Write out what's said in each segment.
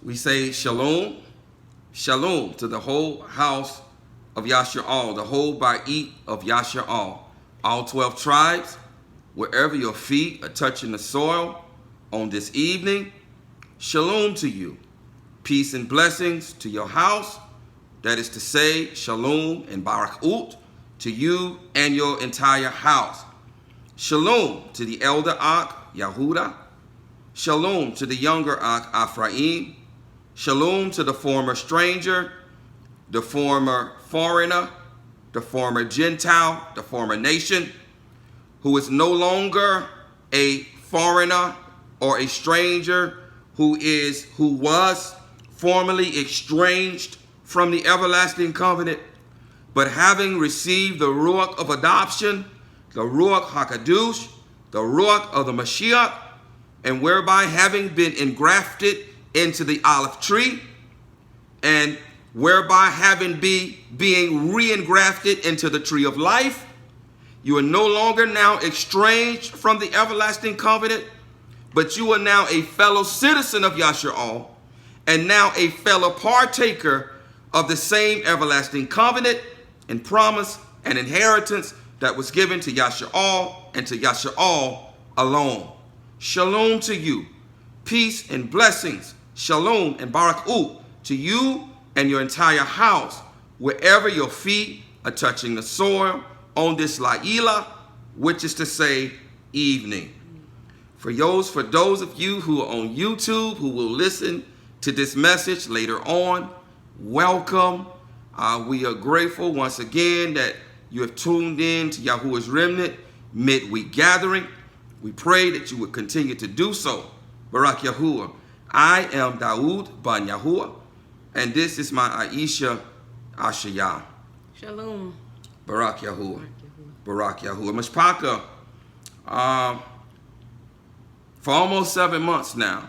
We say shalom, shalom to the whole house of Yasha'al, the whole Ba'it of Yasha'al, all 12 tribes, wherever your feet are touching the soil on this evening. Shalom to you. Peace and blessings to your house. That is to say, shalom and barakut to you and your entire house. Shalom to the elder Ak, Yahudah. Shalom to the younger Ak, Ephraim. Shalom to the former stranger, the former foreigner, the former Gentile, the former nation, who is no longer a foreigner or a stranger, who was formerly estranged from the everlasting covenant, but having received the Ruach of adoption, the Ruach HaKadosh, the Ruach of the Mashiach, and whereby having been engrafted into the olive tree, and whereby having being re-engrafted into the tree of life, you are no longer now estranged from the everlasting covenant, but you are now a fellow citizen of Yasha'al, and now a fellow partaker of the same everlasting covenant and promise and inheritance that was given to Yasha'al and to Yasha'al alone. Shalom to you. Peace and blessings. Shalom and barakut to you and your entire house, wherever your feet are touching the soil on this La'ila, which is to say, evening. For those of you who are on YouTube, who will listen to this message later on, welcome. We are grateful once again that you have tuned in to Yahuwah's Remnant midweek gathering. We pray that you would continue to do so. Barak Yahuwah. I am Daoud Ban Yahuwah, and this is my Aisha Ashayah. Shalom. Barak Yahuwah. Barak Yahuwah. Mishpaka, for almost 7 months now,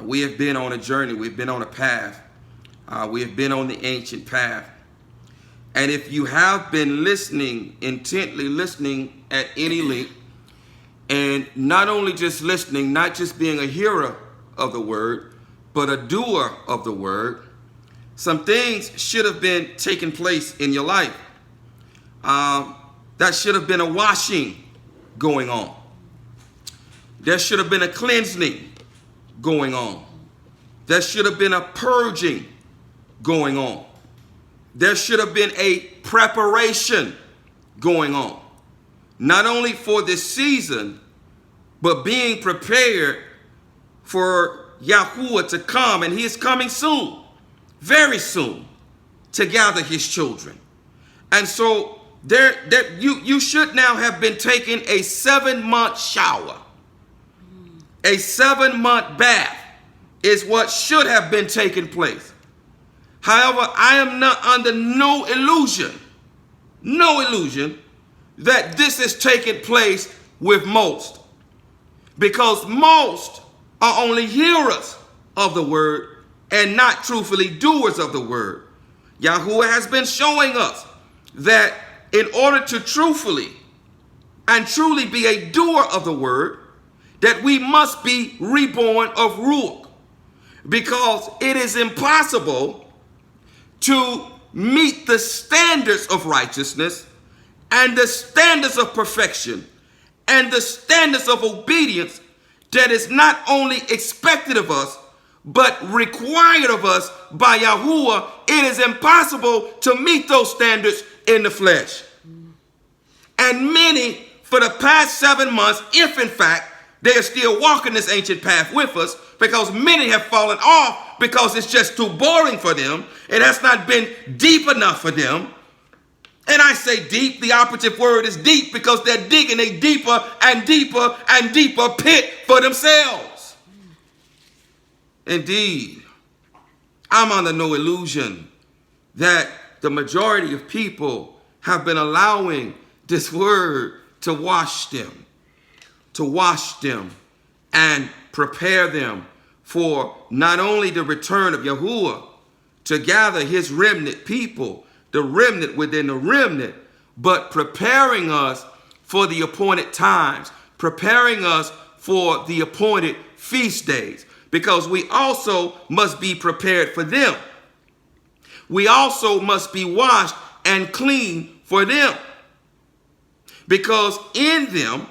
we have been on a journey. We've been on a path. We have been on the ancient path. And if you have been listening, intently listening at any length, and not only just listening, not just being a hearer of the word, but a doer of the word, some things should have been taking place in your life. That should have been a washing going on. There should have been a cleansing going on. There should have been a purging going on. There should have been a preparation going on. Not only for this season, but being prepared for Yahuwah to come. And he is coming soon, very soon, to gather his children. And so you should now have been taking a 7-month shower. A 7-month bath is what should have been taking place. However, I am not under no illusion that this is taking place with most. Because most are only hearers of the word and not truthfully doers of the word. Yahuwah has been showing us that in order to truthfully and truly be a doer of the word, that we must be reborn of Ruach. Because it is impossible to meet the standards of righteousness and the standards of perfection and the standards of obedience that is not only expected of us, but required of us by Yahuwah. It is impossible to meet those standards in the flesh. And many, for the past 7 months, if in fact they are still walking this ancient path with us, because many have fallen off because it's just too boring for them. It has not been deep enough for them. And I say deep, the operative word is deep, because they're digging a deeper and deeper and deeper pit for themselves. Indeed, I'm under no illusion that the majority of people have been allowing this word to wash them and prepare them for not only the return of Yahuwah to gather his remnant people, the remnant within the remnant, but preparing us for the appointed times, preparing us for the appointed feast days, because we also must be prepared for them. We also must be washed and clean for them, because in them,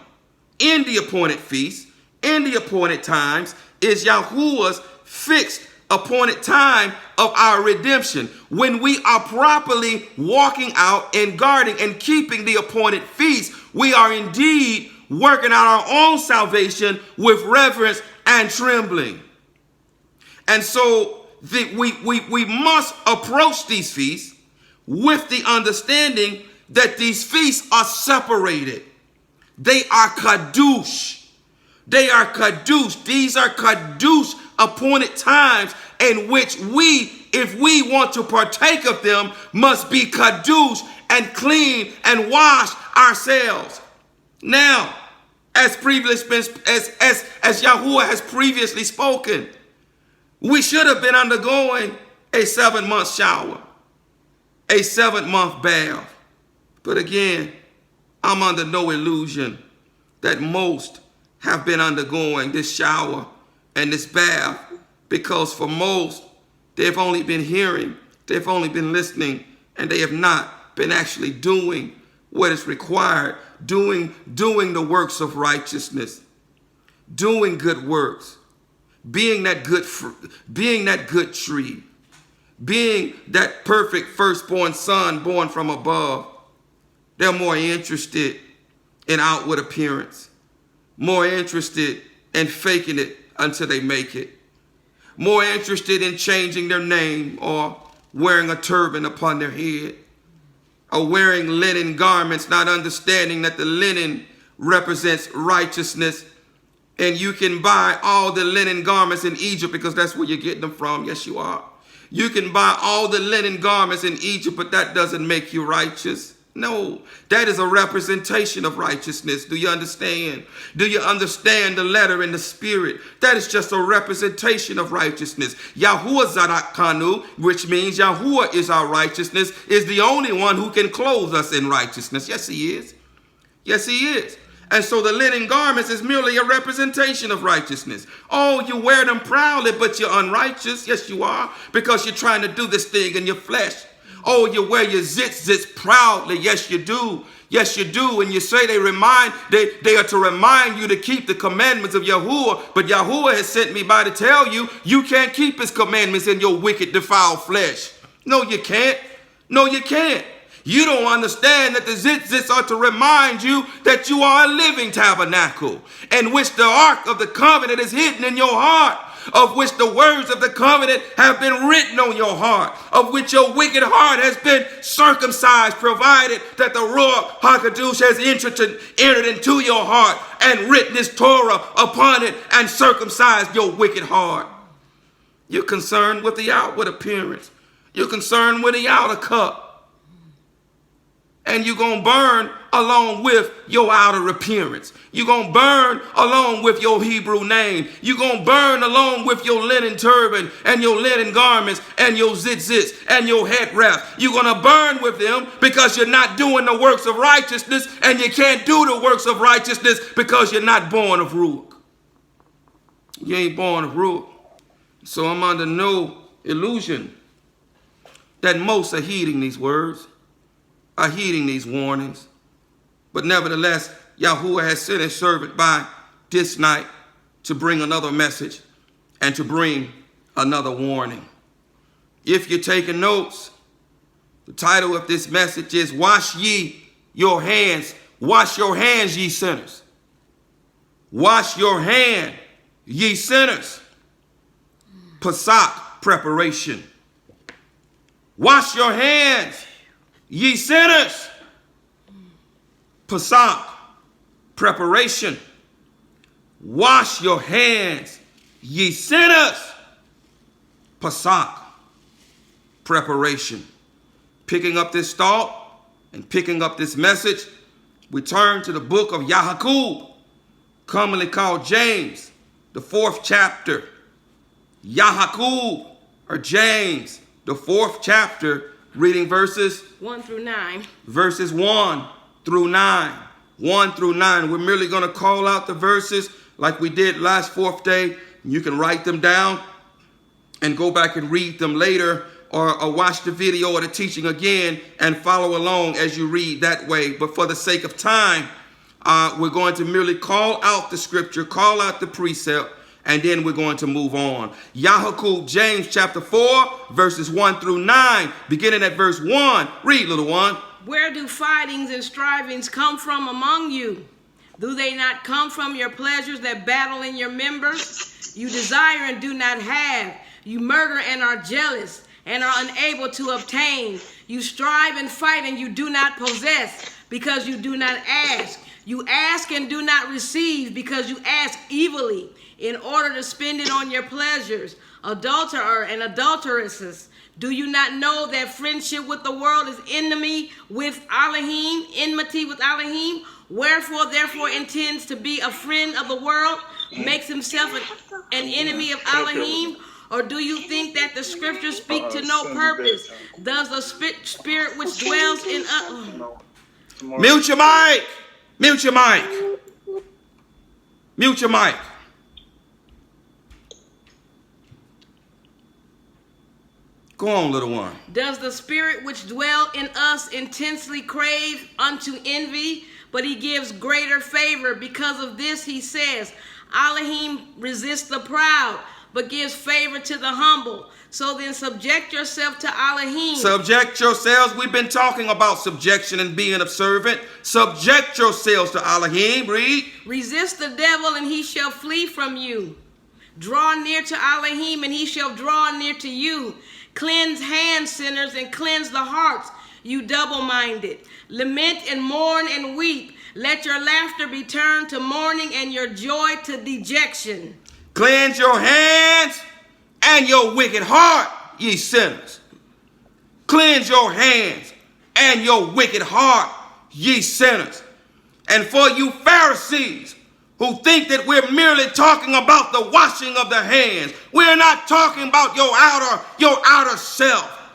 in the appointed feasts, in the appointed times, is Yahuwah's fixed appointed time of our redemption, when we are properly walking out and guarding and keeping the appointed feast. We are indeed working out our own salvation with reverence and trembling. And so we must approach these feasts with the understanding that these feasts are separated. They are kadosh. They are kadosh. These are kadosh appointed times in which we, if we want to partake of them, must be kadosh and clean and wash ourselves. Now, as Yahuwah has previously spoken, we should have been undergoing a 7-month shower, a 7-month bath. But again, I'm under no illusion that most have been undergoing this shower and this bath, because for most, they've only been hearing, they've only been listening, and they have not been actually doing what is required, doing the works of righteousness, doing good works, being that good tree, being that perfect firstborn son born from above. They're more interested in outward appearance, more interested in faking it until they make it, more interested in changing their name or wearing a turban upon their head, or wearing linen garments, not understanding that the linen represents righteousness. And you can buy all the linen garments in Egypt because that's where you're getting them from. Yes, you are. You can buy all the linen garments in Egypt, but that doesn't make you righteous. No, that is a representation of righteousness. Do you understand? Do you understand the letter and the spirit? That is just a representation of righteousness. Yahuwah Zadak Kanu, which means Yahuwah is our righteousness, is the only one who can clothe us in righteousness. Yes, he is. Yes, he is. And so the linen garments is merely a representation of righteousness. Oh, you wear them proudly, but you're unrighteous. Yes, you are, because you're trying to do this thing in your flesh. Oh, you wear your zits proudly. Yes, you do. Yes, you do. And you say they are to remind you to keep the commandments of Yahuwah. But Yahuwah has sent me by to tell you, you can't keep his commandments in your wicked, defiled flesh. No, you can't. No, you can't. You don't understand that the zits are to remind you that you are a living tabernacle, in which the ark of the covenant is hidden in your heart, of which the words of the covenant have been written on your heart, of which your wicked heart has been circumcised, provided that the Ruach HaKadosh has entered into your heart and written his Torah upon it and circumcised your wicked heart. You're concerned with the outward appearance. You're concerned with the outer cup. And you're going to burn along with your outer appearance. You're going to burn along with your Hebrew name. You're going to burn along with your linen turban and your linen garments and your zits and your head wrap. You're going to burn with them because you're not doing the works of righteousness, and you can't do the works of righteousness because you're not born of Ruach. You ain't born of Ruach. So I'm under no illusion that most are heeding these words, are heeding these warnings. But nevertheless, Yahuwah has sent his servant by this night to bring another message and to bring another warning. If you're taking notes, the title of this message is Wash Ye Your Hands. Wash your hands, ye sinners. Wash your hand, ye sinners. Pasakh Preparation. Wash your hands, ye sinners. Pasakh Preparation. Wash your hands, ye sinners. Pasakh Preparation. Picking up this thought and picking up this message, we turn to the book of Yahuwah, commonly called James, the 4th chapter. Yahuwah, or James, the 4th chapter, reading verses 1 through 9. Verses 1 through 9. 1 through 9. We're merely going to call out the verses like we did last fourth day. You can write them down and go back and read them later, or watch the video or the teaching again and follow along as you read that way. But for the sake of time, we're going to merely call out the scripture, call out the precept, and then we're going to move on. YAHUAH'S, James chapter 4, verses 1 through 9, beginning at verse 1. Read, little one. Where do fightings and strivings come from among you? Do they not come from your pleasures that battle in your members? You desire and do not have. You murder and are jealous and are unable to obtain. You strive and fight and you do not possess, because you do not ask. You ask and do not receive, because you ask evilly, in order to spend it on your pleasures. Adulterer and adulteresses, do you not know that friendship with the world is enmity with Elohim? Wherefore, therefore, intends to be a friend of the world, makes himself an enemy of Elohim? Or do you think that the scriptures speak to no purpose? Does the spirit which dwells in us... Mute your mic! Mute your mic! Mute your mic! Go on, little one. Does the spirit which dwell in us intensely crave unto envy? But he gives greater favor. Because of this, he says, Elohim resists the proud, but gives favor to the humble. So then subject yourself to Elohim. Subject yourselves. We've been talking about subjection and being observant. Subject yourselves to Elohim. Read. Resist the devil and he shall flee from you. Draw near to Elohim and he shall draw near to you. Cleanse hands, sinners, and cleanse the hearts, you double-minded. Lament and mourn and weep. Let your laughter be turned to mourning and your joy to dejection. Cleanse your hands and your wicked heart, ye sinners. Cleanse your hands and your wicked heart, ye sinners. And for you Pharisees who think that we're merely talking about the washing of the hands, we're not talking about your outer self.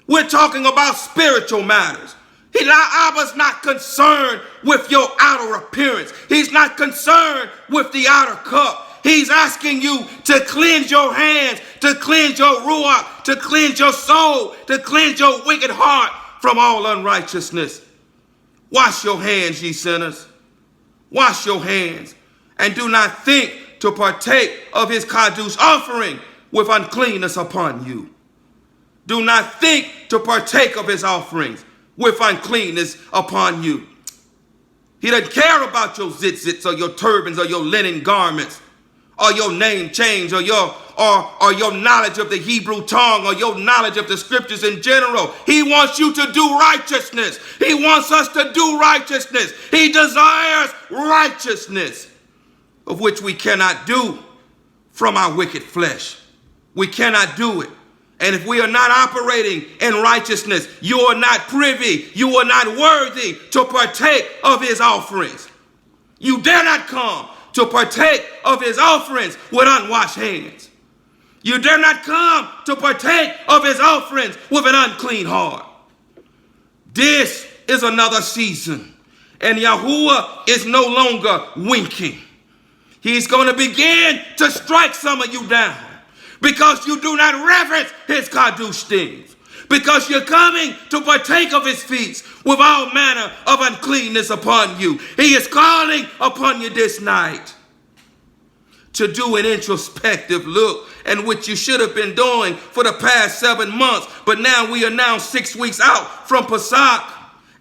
We're talking about spiritual matters. Abba's not concerned with your outer appearance. He's not concerned with the outer cup. He's asking you to cleanse your hands, to cleanse your ruach, to cleanse your soul, to cleanse your wicked heart from all unrighteousness. Wash your hands, ye sinners. Wash your hands. And do not think to partake of his kadosh offering with uncleanness upon you. Do not think to partake of his offerings with uncleanness upon you. He doesn't care about your tzitzits or your turbans or your linen garments or your name change or your knowledge of the Hebrew tongue or your knowledge of the scriptures in general. He wants you to do righteousness. He wants us to do righteousness. He desires righteousness, of which we cannot do from our wicked flesh. We cannot do it. And if we are not operating in righteousness, you are not privy, you are not worthy to partake of his offerings. You dare not come to partake of his offerings with unwashed hands. You dare not come to partake of his offerings with an unclean heart. This is another season, and Yahuwah is no longer winking. He's going to begin to strike some of you down because you do not reverence his kadosh things, because you're coming to partake of his feasts with all manner of uncleanness upon you. He is calling upon you this night to do an introspective look, and which you should have been doing for the past 7 months, but now we are now 6 weeks out from Pasakh.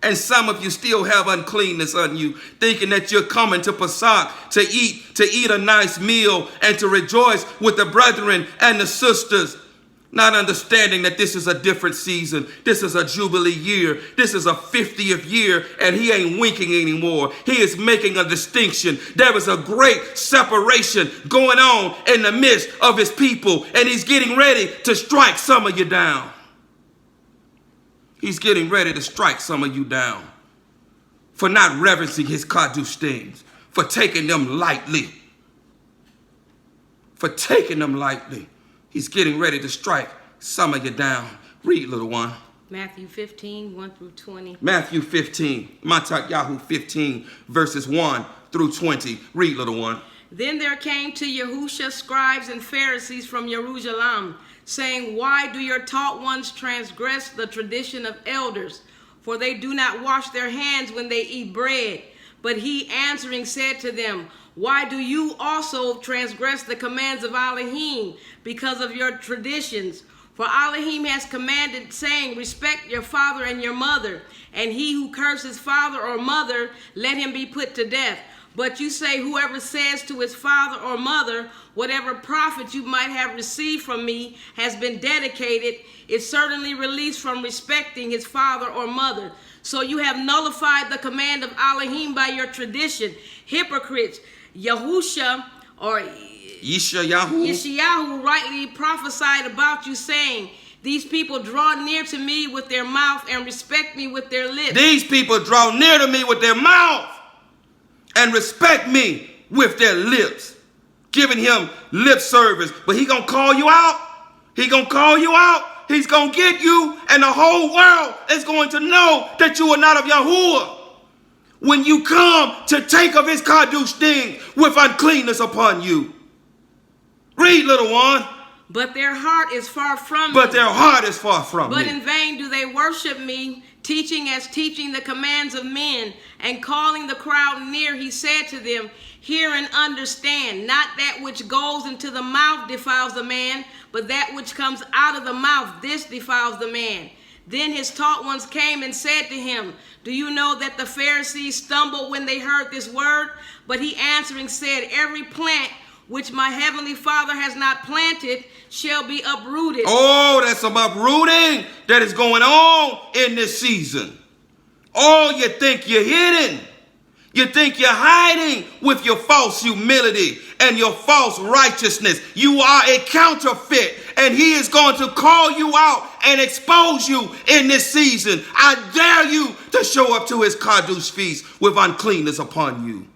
And some of you still have uncleanness on you, thinking that you're coming to Pasakh to eat a nice meal and to rejoice with the brethren and the sisters, not understanding that this is a different season. This is a Jubilee year. This is a 50th year, and he ain't winking anymore. He is making a distinction. There is a great separation going on in the midst of his people, and he's getting ready to strike some of you down. He's getting ready to strike some of you down for not reverencing his kadosh things, for taking them lightly. For taking them lightly. He's getting ready to strike some of you down. Read, little one. Matthew 15, 1 through 20. Matthew 15, YAHUAH'S 15, verses 1 through 20. Read, little one. Then there came to Yahusha scribes and Pharisees from Jerusalem, saying, Why do your taught ones transgress the tradition of elders? For they do not wash their hands when they eat bread. But he answering said to them, Why do you also transgress the commands of Elohim because of your traditions? For Elohim has commanded, saying, Respect your father and your mother, and he who curses father or mother, let him be put to death. But you say, whoever says to his father or mother, whatever profit you might have received from me has been dedicated, is certainly released from respecting his father or mother. So you have nullified the command of Elohim by your tradition. Hypocrites, Yahusha or Yeshayahu rightly prophesied about you, saying, These people draw near to me with their mouth and respect me with their lips. These people draw near to me with their mouth and respect me with their lips, giving him lip service. But he gonna call you out. He gonna call you out. He's gonna get you, and the whole world is going to know that you are not of Yahuwah when you come to take of his kadosh things with uncleanness upon you. Read, little one. But their heart is far from But me. their heart is far from But me. in vain do they worship me, teaching as teaching the commands of men, and calling the crowd near, he said to them, Hear and understand, not that which goes into the mouth defiles the man, but that which comes out of the mouth, this defiles the man. Then his taught ones came and said to him, Do you know that the Pharisees stumbled when they heard this word? But he answering said, Every plant which my heavenly Father has not planted shall be uprooted. Oh, that's some uprooting that is going on in this season. Oh, you think you're hidden. You think you're hiding with your false humility and your false righteousness. You are a counterfeit, and he is going to call you out and expose you in this season. I dare you to show up to his kadosh feast with uncleanness upon you.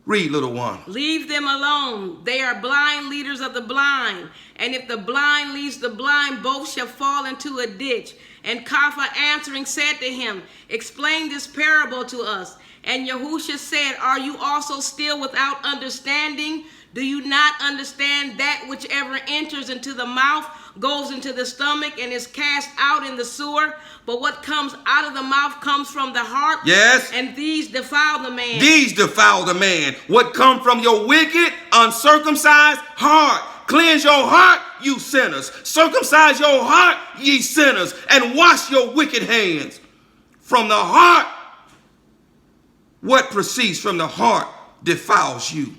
Read, little one. Leave them alone. They are blind leaders of the blind. And if the blind leads the blind, both shall fall into a ditch. And Kapha answering said to him, Explain this parable to us. And Yahusha said, Are you also still without understanding? Do you not understand that whichever enters into the mouth goes into the stomach and is cast out in the sewer? But what comes out of the mouth comes from the heart. Yes. And these defile the man. These defile the man. What come from your wicked, uncircumcised heart. Cleanse your heart, you sinners. Circumcise your heart, ye sinners. And wash your wicked hands. From the heart, what proceeds from the heart defiles you.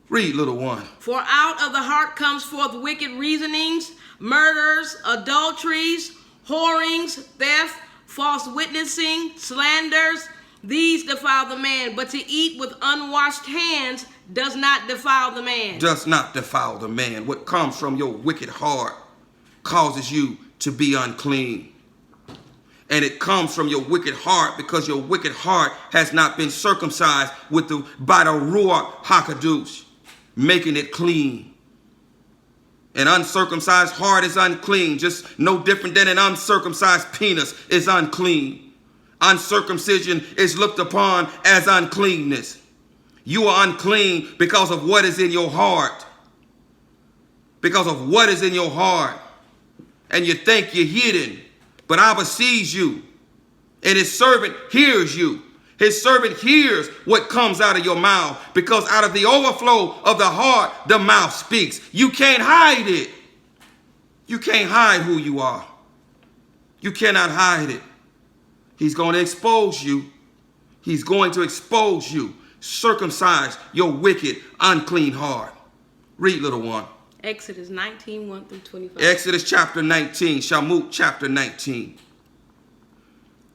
Read, little one. For out of the heart comes forth wicked reasonings, murders, adulteries, whorings, theft, false witnessing, slanders. These defile the man, but to eat with unwashed hands does not defile the man. Does not defile the man. What comes from your wicked heart causes you to be unclean. And it comes from your wicked heart because your wicked heart has not been circumcised by the Ruach HaKadosh, making it clean. An uncircumcised heart is unclean, just no different than an uncircumcised penis is unclean. Uncircumcision is looked upon as uncleanness. You are unclean because of what is in your heart. Because of what is in your heart. And you think you're hidden. But Abba sees you, and his servant hears you. His servant hears what comes out of your mouth, because out of the overflow of the heart, the mouth speaks. You can't hide it. You can't hide who you are. You cannot hide it. He's going to expose you. He's going to expose you. Circumcise your wicked, unclean heart. Read, little one. Exodus 19, 1 through 25. Exodus chapter 19. Shamut chapter 19.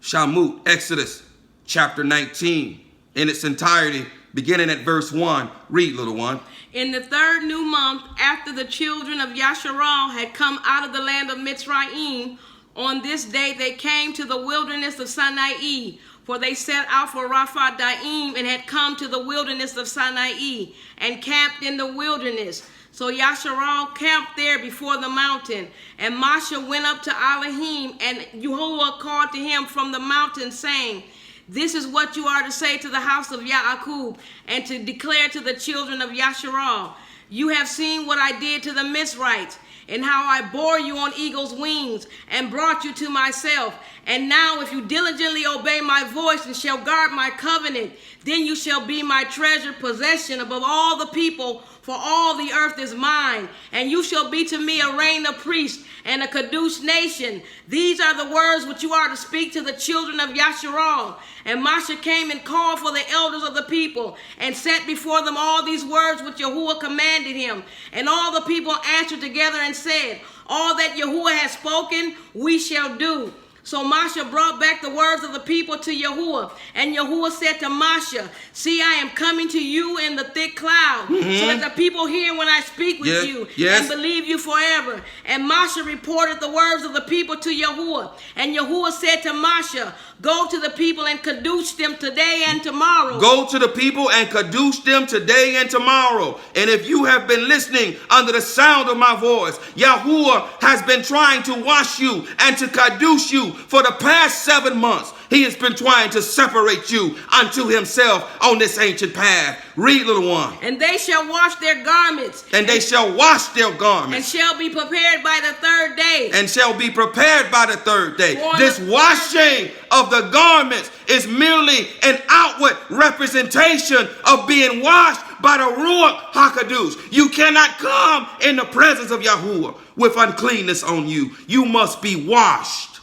Shamut, Exodus chapter 19 in its entirety, beginning at verse 1. Read, little one. In the third new month, after the children of Yasharal had come out of the land of Mitzrayim, on this day they came to the wilderness of Sinai, for they set out for Rapha-Daim and had come to the wilderness of Sinai and camped in the wilderness. So Yasharal camped there before the mountain, and Moshe went up to Elohim, and Yahuwah called to him from the mountain, saying, This is what you are to say to the house of Yaakov, and to declare to the children of Yasharal. You have seen what I did to the Mizrites, and how I bore you on eagle's wings, and brought you to myself. And now if you diligently obey my voice, and shall guard my covenant, then you shall be my treasured possession above all the people, for all the earth is mine. And you shall be to me a reign of priests, and a Kadosh nation. These are the words which you are to speak to the children of Yasharal. And Moshe came and called for the elders of the people, and set before them all these words which Yahuwah commanded him. And all the people answered together and said, all that Yahuwah has spoken, we shall do. So Moshe brought back the words of the people to Yahuwah. And Yahuwah said to Moshe, see, I am coming to you in the thick cloud, so that the people hear when I speak with you, and believe you forever. And Moshe reported the words of the people to Yahuwah. And Yahuwah said to Moshe, go to the people and kadosh them today and tomorrow. Go to the people and kadosh them today and tomorrow. And if you have been listening under the sound of my voice, Yahuwah has been trying to wash you and to kadosh you for the past 7 months. He has been trying to separate you unto himself on this ancient path. Read, little one. And they shall wash their garments. And they shall wash their garments. And shall be prepared by the third day. And shall be prepared by the third day. This washing of the garments is merely an outward representation of being washed by the Ruach HaKadosh. You cannot come in the presence of Yahuwah with uncleanness on you. You must be washed.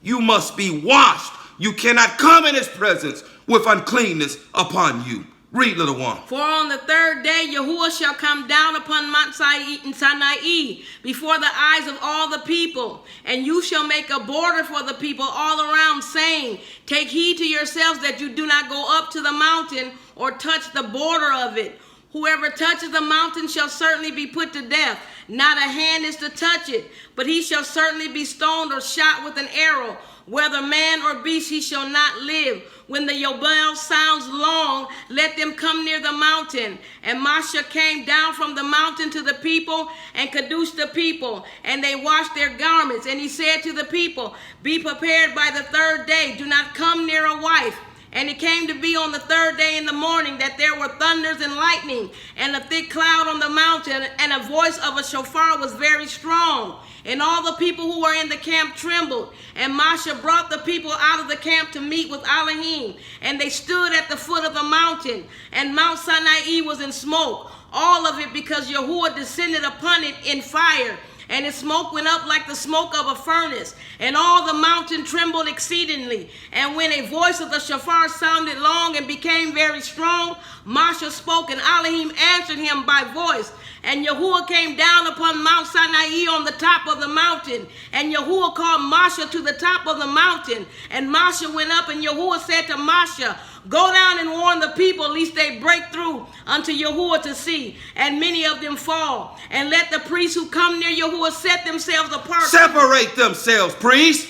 You must be washed. You cannot come in his presence with uncleanness upon you. Read, little one. For on the third day Yahuwah shall come down upon Mount Sinai before the eyes of all the people. And you shall make a border for the people all around, saying, take heed to yourselves that you do not go up to the mountain or touch the border of it. Whoever touches the mountain shall certainly be put to death. Not a hand is to touch it, but he shall certainly be stoned or shot with an arrow. Whether man or beast, he shall not live. When the Yobel sounds long, let them come near the mountain. And Moshe came down from the mountain to the people and kadoshed the people, and they washed their garments. And he said to the people, be prepared by the third day. Do not come near a wife. And it came to be on the third day in the morning that there were thunders and lightning and a thick cloud on the mountain, and a voice of a shofar was very strong. And all the people who were in the camp trembled. And Moshe brought the people out of the camp to meet with Elohim. And they stood at the foot of the mountain. And Mount Sinai was in smoke, all of it because Yahuwah descended upon it in fire. And its smoke went up like the smoke of a furnace. And all the mountain trembled exceedingly. And when a voice of the shofar sounded long and became very strong, Moshe spoke, and Elohim answered him by voice. And Yahuwah came down upon Mount Sinai on the top of the mountain. And Yahuwah called Moshe to the top of the mountain. And Moshe went up, and Yahuwah said to Moshe, go down and warn the people, lest they break through unto Yahuwah to see, and many of them fall. And let the priests who come near Yahuwah set themselves apart. Separate themselves, priests.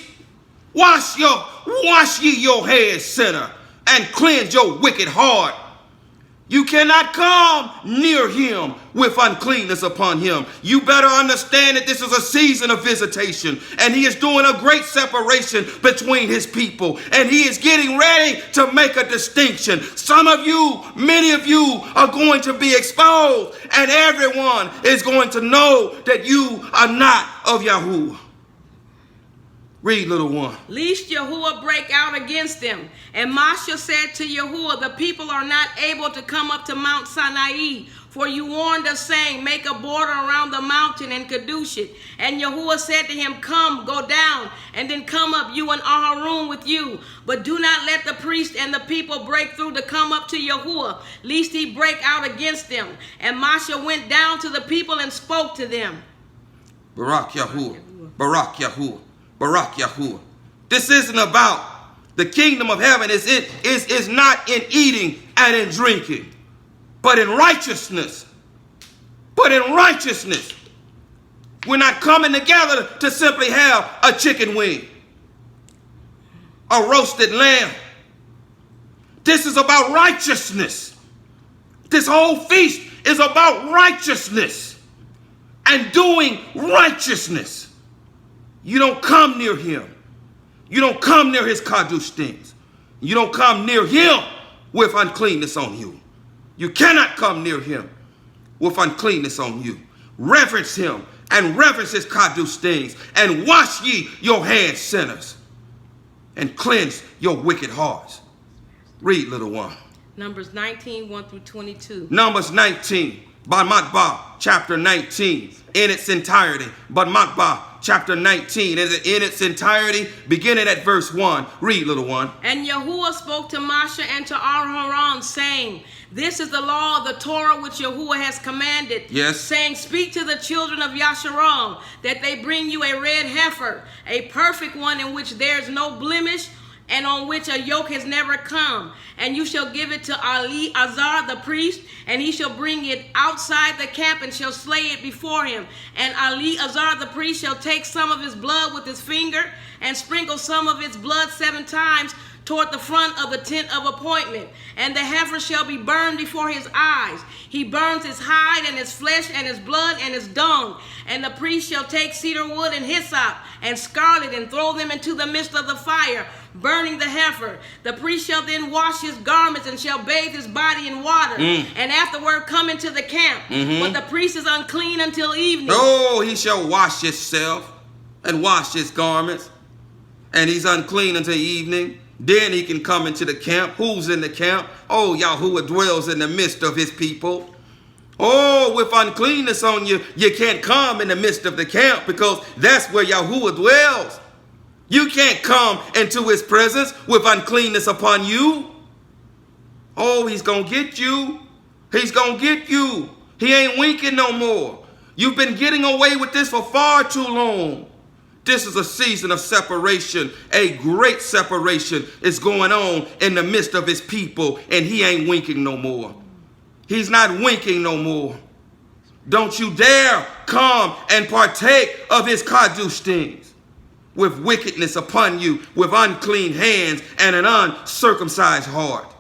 Wash ye your heads, sinner, and cleanse your wicked heart. You cannot come near him with uncleanness upon him. You better understand that this is a season of visitation, and he is doing a great separation between his people, and he is getting ready to make a distinction. Some of you, many of you are going to be exposed, and everyone is going to know that you are not of Yahuwah. Read, little one. Lest Yahuwah break out against them. And Moshe said to Yahuwah, the people are not able to come up to Mount Sinai, for you warned us, saying, make a border around the mountain and kadosh it. And Yahuwah said to him, come, go down, and then come up, you and Aharon with you. But do not let the priest and the people break through to come up to Yahuwah, lest he break out against them. And Moshe went down to the people and spoke to them. Barak Yahuwah, Barak Yahuwah, Barak Yahuwah. This isn't about the kingdom of heaven. Is not in eating and in drinking, but in righteousness. But in righteousness. We're not coming together to simply have a chicken wing, a roasted lamb. This is about righteousness. This whole feast is about righteousness and doing righteousness. You don't come near him. You don't come near his kadosh things. You don't come near him with uncleanness on you. You cannot come near him with uncleanness on you. Reverence him and reverence his kadosh things, and wash ye your hands, sinners, and cleanse your wicked hearts. Read, little one. Numbers 19, 1 through 22. Numbers 19, Matbah, chapter 19, in its entirety. Matbah, chapter 19, in its entirety, beginning at verse 1. Read, little one. And Yahuwah spoke to Moshe and to Aaron, saying, this is the law of the Torah which Yahuwah has commanded. Yes. Saying, speak to the children of Yasharal, that they bring you a red heifer, a perfect one in which there is no blemish, and on which a yoke has never come. And you shall give it to Eleazar the priest, and he shall bring it outside the camp and shall slay it before him. And Eleazar the priest shall take some of his blood with his finger and sprinkle some of its blood 7 times toward the front of the tent of appointment. And the heifer shall be burned before his eyes. He burns his hide and his flesh and his blood and his dung. And the priest shall take cedar wood and hyssop and scarlet and throw them into the midst of the fire, burning the heifer. The priest shall then wash his garments and shall bathe his body in water, and afterward come into the camp. But the priest is unclean until evening. Oh, he shall wash himself and wash his garments, and he's unclean until evening. Then he can come into the camp. Who's in the camp? Oh, Yahuwah dwells in the midst of his people. Oh, with uncleanness on you, you can't come in the midst of the camp, because that's where Yahuwah dwells. You can't come into his presence with uncleanness upon you. Oh, he's going to get you. He's going to get you. He ain't winking no more. You've been getting away with this for far too long. This is a season of separation. A great separation is going on in the midst of his people, and he ain't winking no more. He's not winking no more. Don't you dare come and partake of his kadosh things with wickedness upon you, with unclean hands and an uncircumcised heart.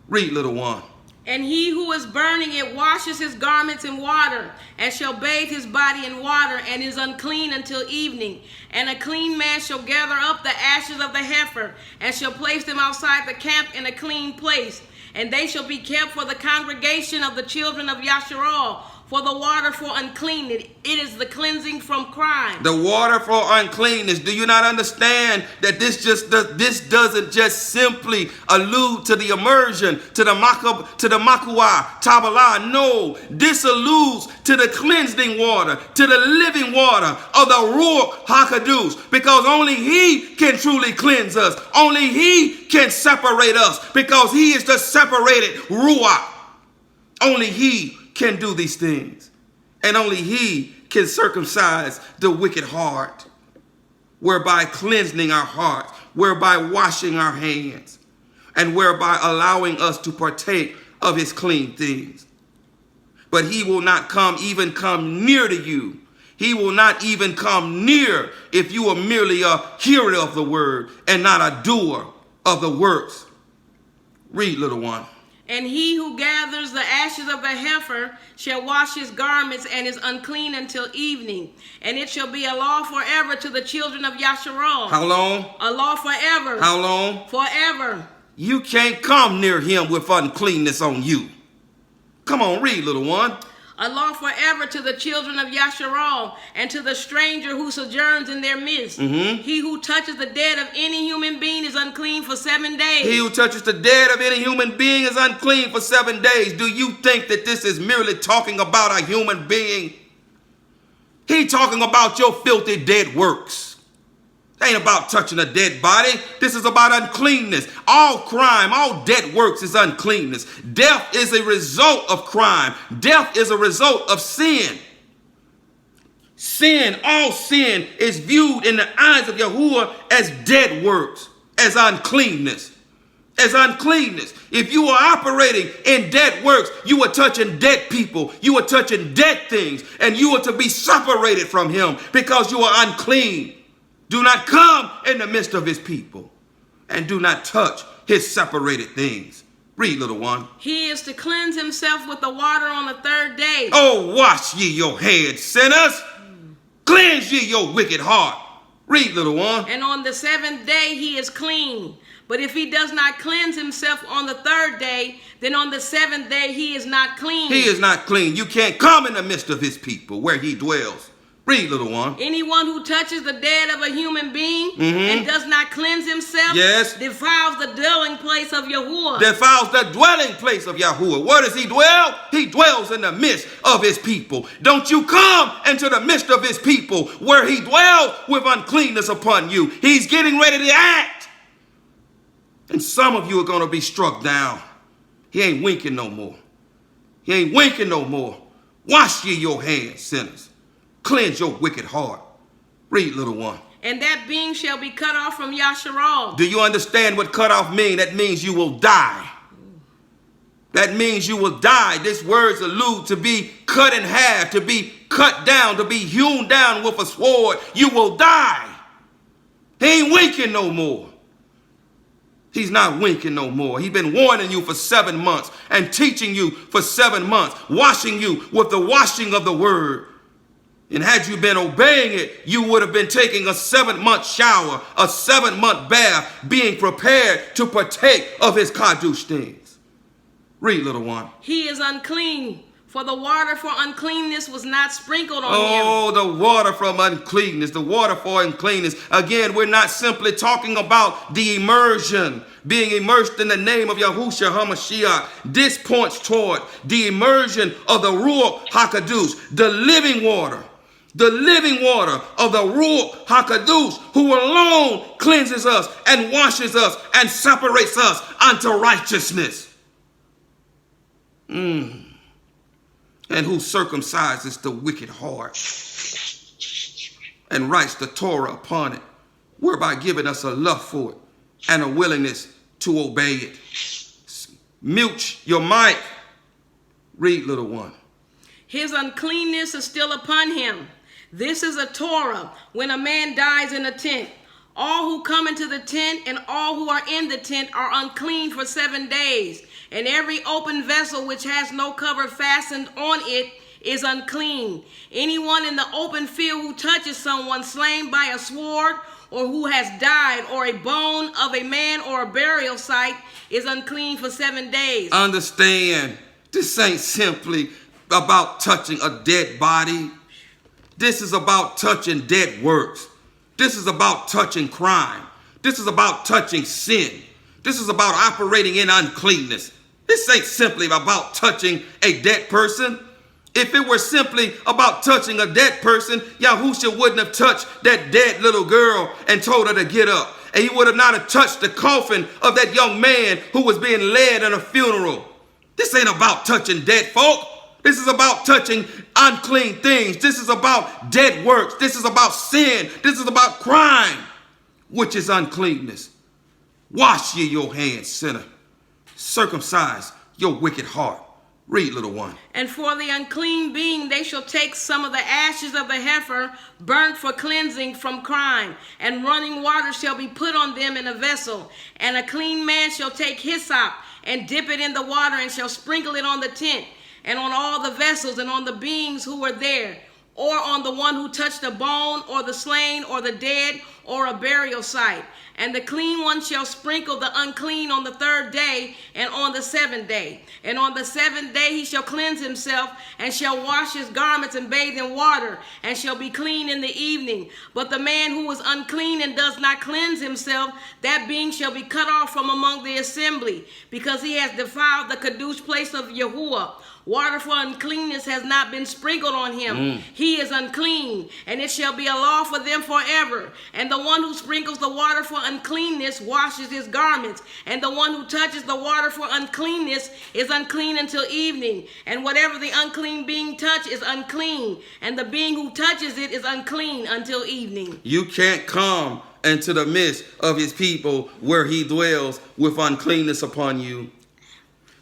Read, little one. And he who is burning it washes his garments in water, and shall bathe his body in water, and is unclean until evening. And a clean man shall gather up the ashes of the heifer, and shall place them outside the camp in a clean place. And they shall be kept for the congregation of the children of Yasharal, for the water for uncleanness. It is the cleansing from crime. The water for uncleanness. Do you not understand that this doesn't just simply allude to the immersion, to the makuah, tabala? No, this alludes to the cleansing water, to the living water of the Ruach HaKadosh, because only he can truly cleanse us. Only he can separate us, because he is the separated Ruach. Only he can do these things, and only he can circumcise the wicked heart, whereby cleansing our hearts, whereby washing our hands, and whereby allowing us to partake of his clean things. But he will not even come near to you. He will not even come near if you are merely a hearer of the word and not a doer of the works. Read, little one. And he who gathers the ashes of the heifer shall wash his garments and is unclean until evening. And it shall be a law forever to the children of Yasharal. How long? A law forever. How long? Forever. You can't come near him with uncleanness on you. Come on, read, little one. A law forever to the children of Yasharal, and to the stranger who sojourns in their midst. He who touches the dead of any human being is unclean for 7 days. He who touches the dead of any human being is unclean for 7 days. Do you think that this is merely talking about a human being? He's talking about your filthy dead works. It ain't about touching a dead body. This is about uncleanness. All crime, all dead works is uncleanness. Death is a result of crime. Death is a result of sin. Sin, all sin is viewed in the eyes of Yahuwah as dead works, as uncleanness. As uncleanness. If you are operating in dead works, you are touching dead people. You are touching dead things, and you are to be separated from him because you are unclean. Do not come in the midst of his people, and do not touch his separated things. Read, little one. He is to cleanse himself with the water on the 3rd day. Oh, wash ye your heads, sinners. Cleanse ye your wicked heart. Read, little one. And on the 7th day he is clean. But if he does not cleanse himself on the third day, then on the seventh day he is not clean. He is not clean. You can't come in the midst of his people where he dwells. Read, little one. Anyone who touches the dead of a human being and does not cleanse himself defiles the dwelling place of Yahuwah. Defiles the dwelling place of Yahuwah. Where does he dwell? He dwells in the midst of his people. Don't you come into the midst of his people where he dwells with uncleanness upon you. He's getting ready to act. And some of you are going to be struck down. He ain't winking no more. He ain't winking no more. Wash ye your hands, sinners. Cleanse your wicked heart. Read, little one. And that being shall be cut off from Yasharal. Do you understand what cut off means? That means you will die. That means you will die. This words allude to be cut in half, to be cut down, to be hewn down with a sword. You will die. He ain't winking no more. He's not winking no more. He's been warning you for 7 months and teaching you for 7 months, washing you with the washing of the word. And had you been obeying it, you would have been taking a 7-month shower, a 7-month bath, being prepared to partake of his kadush things. Read, little one. He is unclean, for the water for uncleanness was not sprinkled on him. Oh, the water from uncleanness, the water for uncleanness. Again, we're not simply talking about the immersion, being immersed in the name of Yahushua HaMashiach. This points toward the immersion of the Ruach HaKadosh, the living water. The living water of the Ruach HaKadosh, who alone cleanses us and washes us and separates us unto righteousness. And who circumcises the wicked heart and writes the Torah upon it, whereby giving us a love for it and a willingness to obey it. Mute your mic. Read, little one. His uncleanness is still upon him. This is a Torah when a man dies in a tent. All who come into the tent and all who are in the tent are unclean for 7 days. And every open vessel which has no cover fastened on it is unclean. Anyone in the open field who touches someone slain by a sword or who has died, or a bone of a man or a burial site is unclean for 7 days. Understand, this ain't simply about touching a dead body. This is about touching dead works. This is about touching crime. This is about touching sin. This is about operating in uncleanness. This ain't simply about touching a dead person. If it were simply about touching a dead person, Yahusha wouldn't have touched that dead little girl and told her to get up. And he would have not have touched the coffin of that young man who was being led in a funeral. This ain't about touching dead folk. This is about touching unclean things. This is about dead works. This is about sin. This is about crime, which is uncleanness. Wash ye your hands, sinner. Circumcise your wicked heart. Read, little one. And for the unclean being, they shall take some of the ashes of the heifer, burnt for cleansing from crime, and running water shall be put on them in a vessel. And a clean man shall take hyssop and dip it in the water, and shall sprinkle it on the tent, and on all the vessels, and on the beings who were there, or on the one who touched a bone, or the slain, or the dead, or a burial site. And the clean one shall sprinkle the unclean on the third day, and on the 7th day. And on the 7th day he shall cleanse himself, and shall wash his garments and bathe in water, and shall be clean in the evening. But the man who is unclean and does not cleanse himself, that being shall be cut off from among the assembly, because he has defiled the kadosh place of Yahuwah. Water for uncleanness has not been sprinkled on him. He is unclean, and it shall be a law for them forever. And the one who sprinkles the water for uncleanness washes his garments, and the one who touches the water for uncleanness is unclean until evening. And whatever the unclean being touch is unclean, and the being who touches it is unclean until evening. You can't come into the midst of his people where he dwells with uncleanness upon you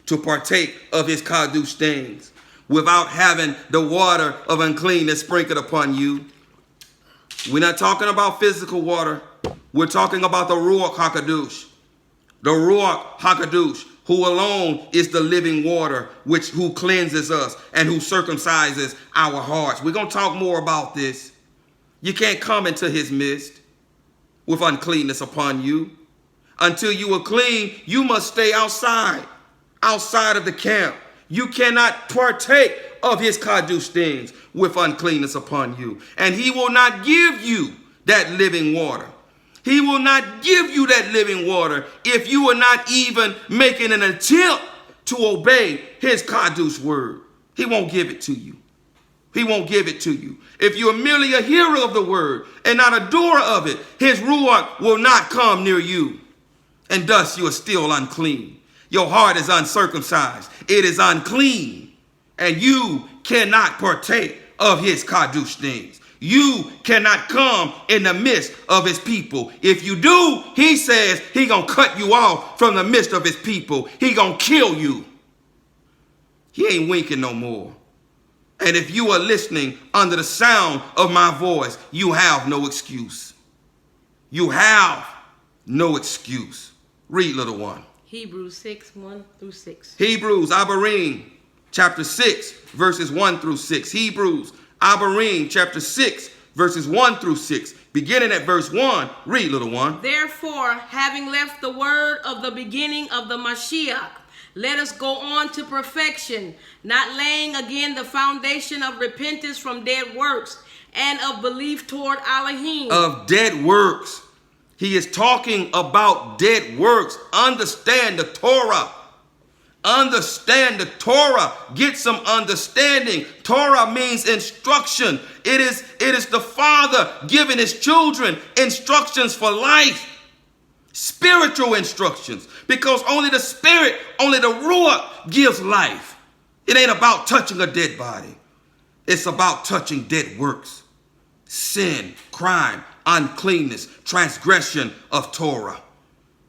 to partake of his kadosh things without having the water of uncleanness sprinkled upon you. We're not talking about physical water. We're talking about the Ruach HaKadosh. The Ruach HaKadosh, who alone is the living water, who cleanses us and who circumcises our hearts. We're going to talk more about this. You can't come into his midst with uncleanness upon you. Until you are clean, you must stay outside of the camp. You cannot partake of his kadosh things with uncleanness upon you. And he will not give you that living water. He will not give you that living water if you are not even making an attempt to obey his kadosh word. He won't give it to you. He won't give it to you. If you are merely a hearer of the word and not a doer of it, his ruach will not come near you. And thus you are still unclean. Your heart is uncircumcised. It is unclean. And you cannot partake of his kadosh things. You cannot come in the midst of his people. If you do, he says he gonna cut you off from the midst of his people. He gonna kill you. He ain't winking no more. And if you are listening under the sound of my voice, you have no excuse. You have no excuse. Read, little one. Hebrews 6, 1 through 6. Hebrews, Abarim, chapter 6, verses 1 through 6. Hebrews, Abarim, chapter 6, verses 1 through 6. Beginning at verse 1, read, little one. Therefore, having left the word of the beginning of the Mashiach, let us go on to perfection, not laying again the foundation of repentance from dead works and of belief toward Elohim. Of dead works. He is talking about dead works. Understand the Torah. Understand the Torah. Get some understanding. Torah means instruction. It is the Father giving his children instructions for life. Spiritual instructions. Because only the Spirit, only the Ruach gives life. It ain't about touching a dead body. It's about touching dead works. Sin, crime, uncleanness, transgression of Torah.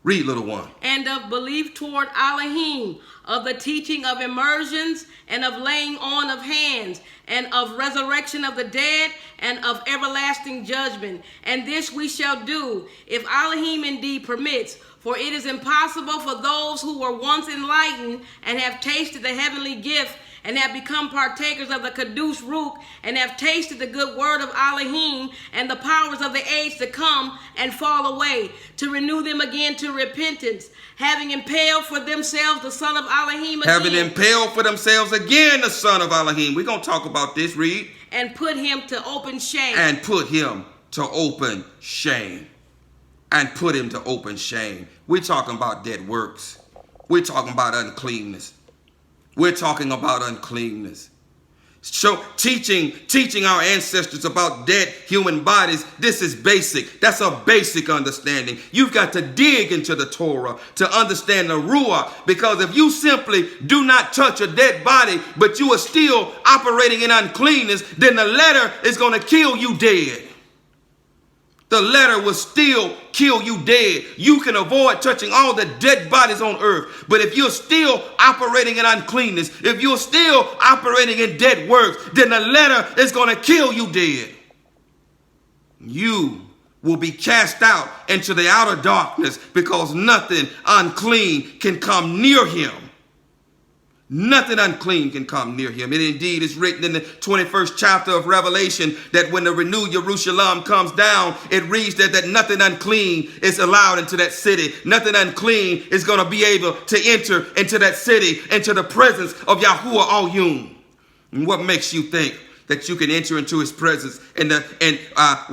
Read, little one. And of belief toward Elohim, of the teaching of immersions, and of laying on of hands, and of resurrection of the dead, and of everlasting judgment. And this we shall do, if Elohim indeed permits. For it is impossible for those who were once enlightened, and have tasted the heavenly gift, and have become partakers of the Kadosh Ruach, and have tasted the good word of Elohim, and the powers of the age to come, and fall away, to renew them again to repentance, having impaled for themselves the Son of Elohim again. Having impaled for themselves again the Son of Elohim. We're going to talk about this, read. And put him to open shame. And put him to open shame. And put him to open shame. We're talking about dead works. We're talking about uncleanness. We're talking about uncleanness. So teaching our ancestors about dead human bodies, this is basic. That's a basic understanding. You've got to dig into the Torah to understand the Ruach, because if you simply do not touch a dead body, but you are still operating in uncleanness, then the letter is going to kill you dead. The letter will still kill you dead. You can avoid touching all the dead bodies on earth. But if you're still operating in uncleanness, if you're still operating in dead works, then the letter is going to kill you dead. You will be cast out into the outer darkness, because nothing unclean can come near him. Nothing unclean can come near him. It indeed is written in the 21st chapter of Revelation that when the renewed Jerusalem comes down, it reads that nothing unclean is allowed into that city. Nothing unclean is going to be able to enter into that city, into the presence of YAHUAH'S. And what makes you think that you can enter into his presence and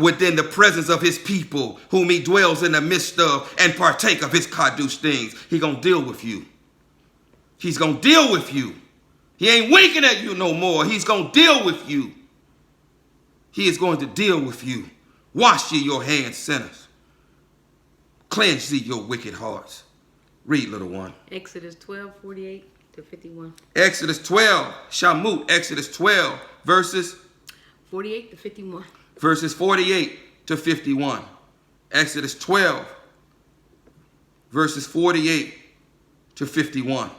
within the presence of his people, whom he dwells in the midst of, and partake of his kadosh things? He's going to deal with you. He's going to deal with you. He ain't winking at you no more. He's going to deal with you. He is going to deal with you. Wash ye your hands, sinners. Cleanse ye your wicked hearts. Read, little one. Exodus 12, 48 to 51. Exodus 12. Shamut. Exodus 12. Verses 48 to 51. Verses 48 to 51. Exodus 12. Verses 48 to 51.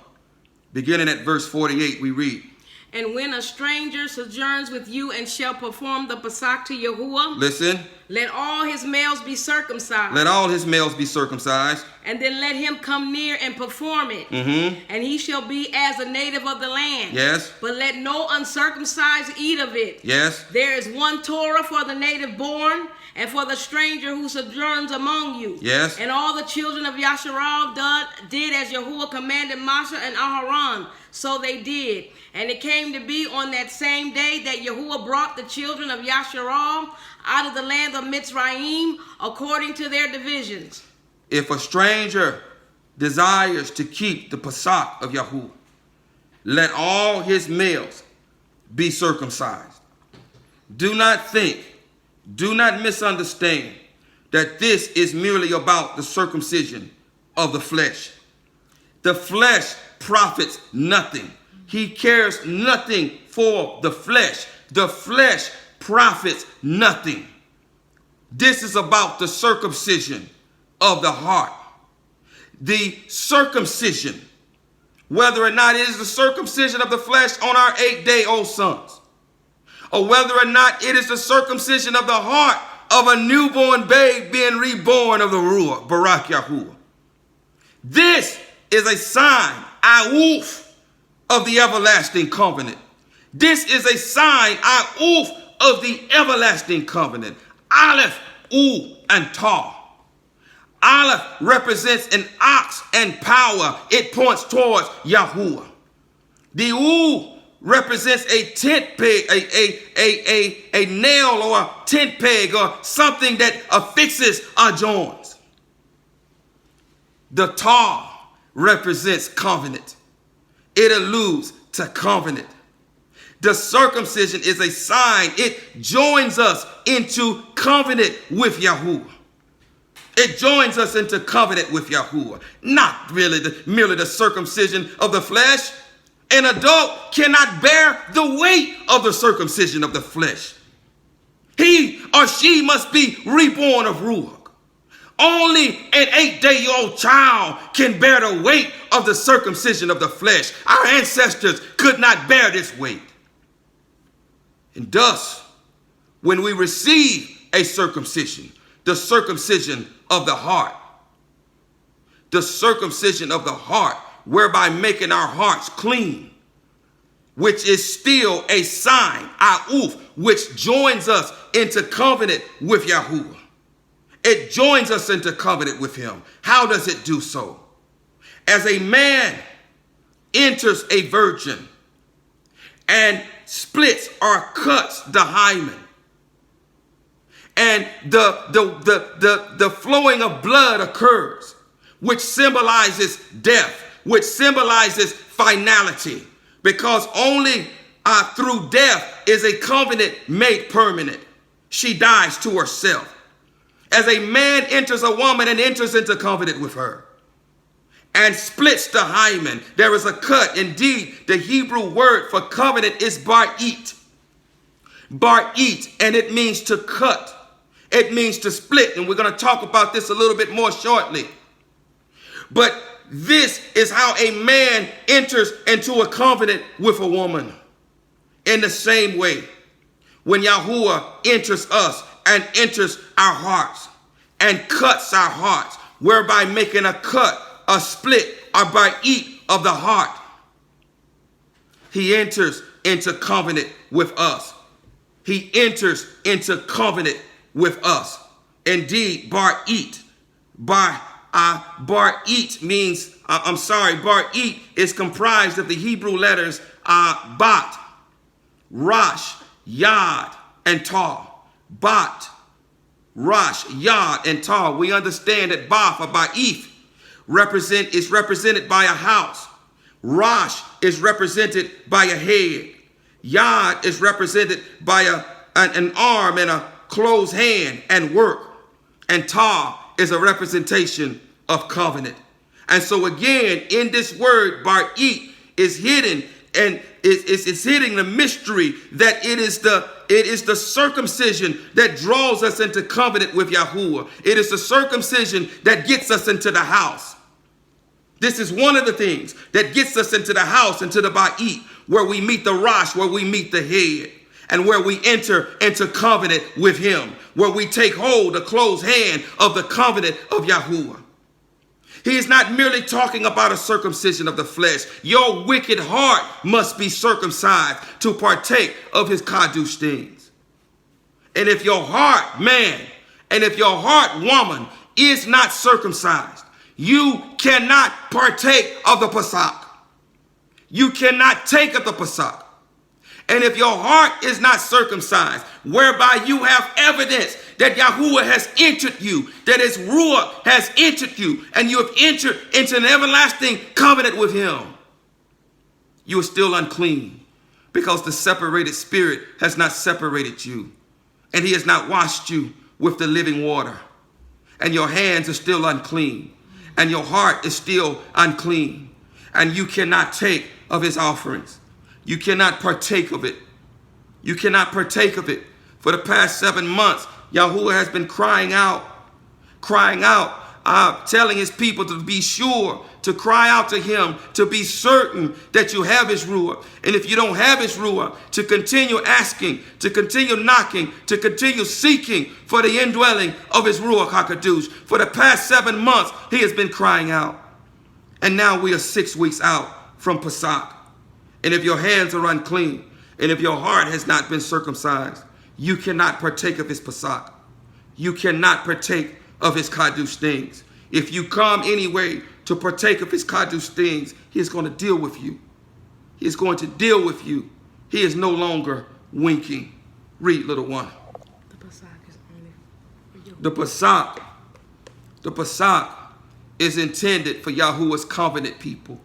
Beginning at verse 48, we read. And when a stranger sojourns with you and shall perform the Pasakh to Yahuwah. Listen. Let all his males be circumcised. Let all his males be circumcised. And then let him come near and perform it. And he shall be as a native of the land. Yes. But let no uncircumcised eat of it. Yes. There is one Torah for the native born, and for the stranger who sojourns among you. Yes. And all the children of Yasharal did as Yahuwah commanded Moshe and Aharon. So they did. And it came to be on that same day that Yahuwah brought the children of Yasharal out of the land of Mitzrayim according to their divisions. If a stranger desires to keep the Pasakh of Yahuwah, let all his males be circumcised. Do not think, do not misunderstand that this is merely about the circumcision of the flesh. The flesh profits nothing. He cares nothing for the flesh. The flesh profits nothing. This is about the circumcision of the heart. The circumcision, whether or not it is the circumcision of the flesh on our 8-day-old sons, or whether or not it is the circumcision of the heart of a newborn babe being reborn of the Ruach, Barak Yahuwah. This is a sign, Awuf, of the everlasting covenant. This is a sign, Awuf, of the everlasting covenant. Aleph, U, and Ta. Aleph represents an ox and power. It points towards Yahuwah. The U represents a tent peg, a nail or a tent peg or something that affixes or joins. The Ta represents covenant. It alludes to covenant. The circumcision is a sign. It joins us into covenant with Yahuwah. It joins us into covenant with Yahuwah. Not really merely the circumcision of the flesh. An adult cannot bear the weight of the circumcision of the flesh. He or she must be reborn of Ruach. Only an 8-day-old child can bear the weight of the circumcision of the flesh. Our ancestors could not bear this weight. And thus, when we receive a circumcision, the circumcision of the heart, whereby making our hearts clean, which is still a sign, A'uf, which joins us into covenant with Yahuwah. It joins us into covenant with him. How does it do so? As a man enters a virgin and splits or cuts the hymen, and the flowing of blood occurs, which symbolizes death, which symbolizes finality, because only through death is a covenant made permanent. She dies to herself. As a man enters a woman and enters into covenant with her and splits the hymen, there is a cut. Indeed, the Hebrew word for covenant is bar'it. Bar'it, and it means to cut. It means to split, and we're going to talk about this a little bit more shortly. But this is how a man enters into a covenant with a woman. In the same way, when Yahuwah enters us and enters our hearts and cuts our hearts, whereby making a cut, a split, a bar'it of the heart, he enters into covenant with us. He enters into covenant with us. Indeed, bar'it. Bar'it means, bar'it is comprised of the Hebrew letters bat, rash, yad, and ta. Bat, rash, yad, and ta. We understand that baf, or ba'if, is represented by a house. Rash is represented by a head. Yad is represented by an arm and a closed hand and work. And ta is a representation of covenant. And so again, in this word, bar'it is hidden, and it's hitting the mystery that it is the circumcision that draws us into covenant with Yahuwah. It is the circumcision that gets us into the house. This is one of the things that gets us into the house, into the ba'it, where we meet the rash, where we meet the head. and where we enter into covenant with him, where we take hold, the closed hand of the covenant of Yahuwah. He is not merely talking about a circumcision of the flesh. Your wicked heart must be circumcised to partake of his kadush things. And if your heart, man, and if your heart, woman, is not circumcised, you cannot partake of the Pasakh. You cannot take of the Pasakh. And if your heart is not circumcised, whereby you have evidence that Yahuwah has entered you, that his Ruach has entered you, and you have entered into an everlasting covenant with him, you are still unclean, because the separated spirit has not separated you, and he has not washed you with the living water. And your hands are still unclean, and your heart is still unclean, and you cannot take of his offerings. You cannot partake of it. You cannot partake of it. For the past 7 months, Yahuwah has been crying out, telling his people to be sure to cry out to him, to be certain that you have his Ruach. And if you don't have his Ruach, to continue asking, to continue knocking, to continue seeking for the indwelling of his Ruach HaKadosh. For the past 7 months, he has been crying out. And now we are 6 weeks out from Pasakh. And if your hands are unclean, and if your heart has not been circumcised, you cannot partake of his Pasakh. You cannot partake of his kadush things. If you come anyway to partake of his kadush things, he is going to deal with you. He is going to deal with you. He is no longer winking. Read, little one. The Pasakh is only for you. The Pasakh is intended for Yahuwah's covenant people.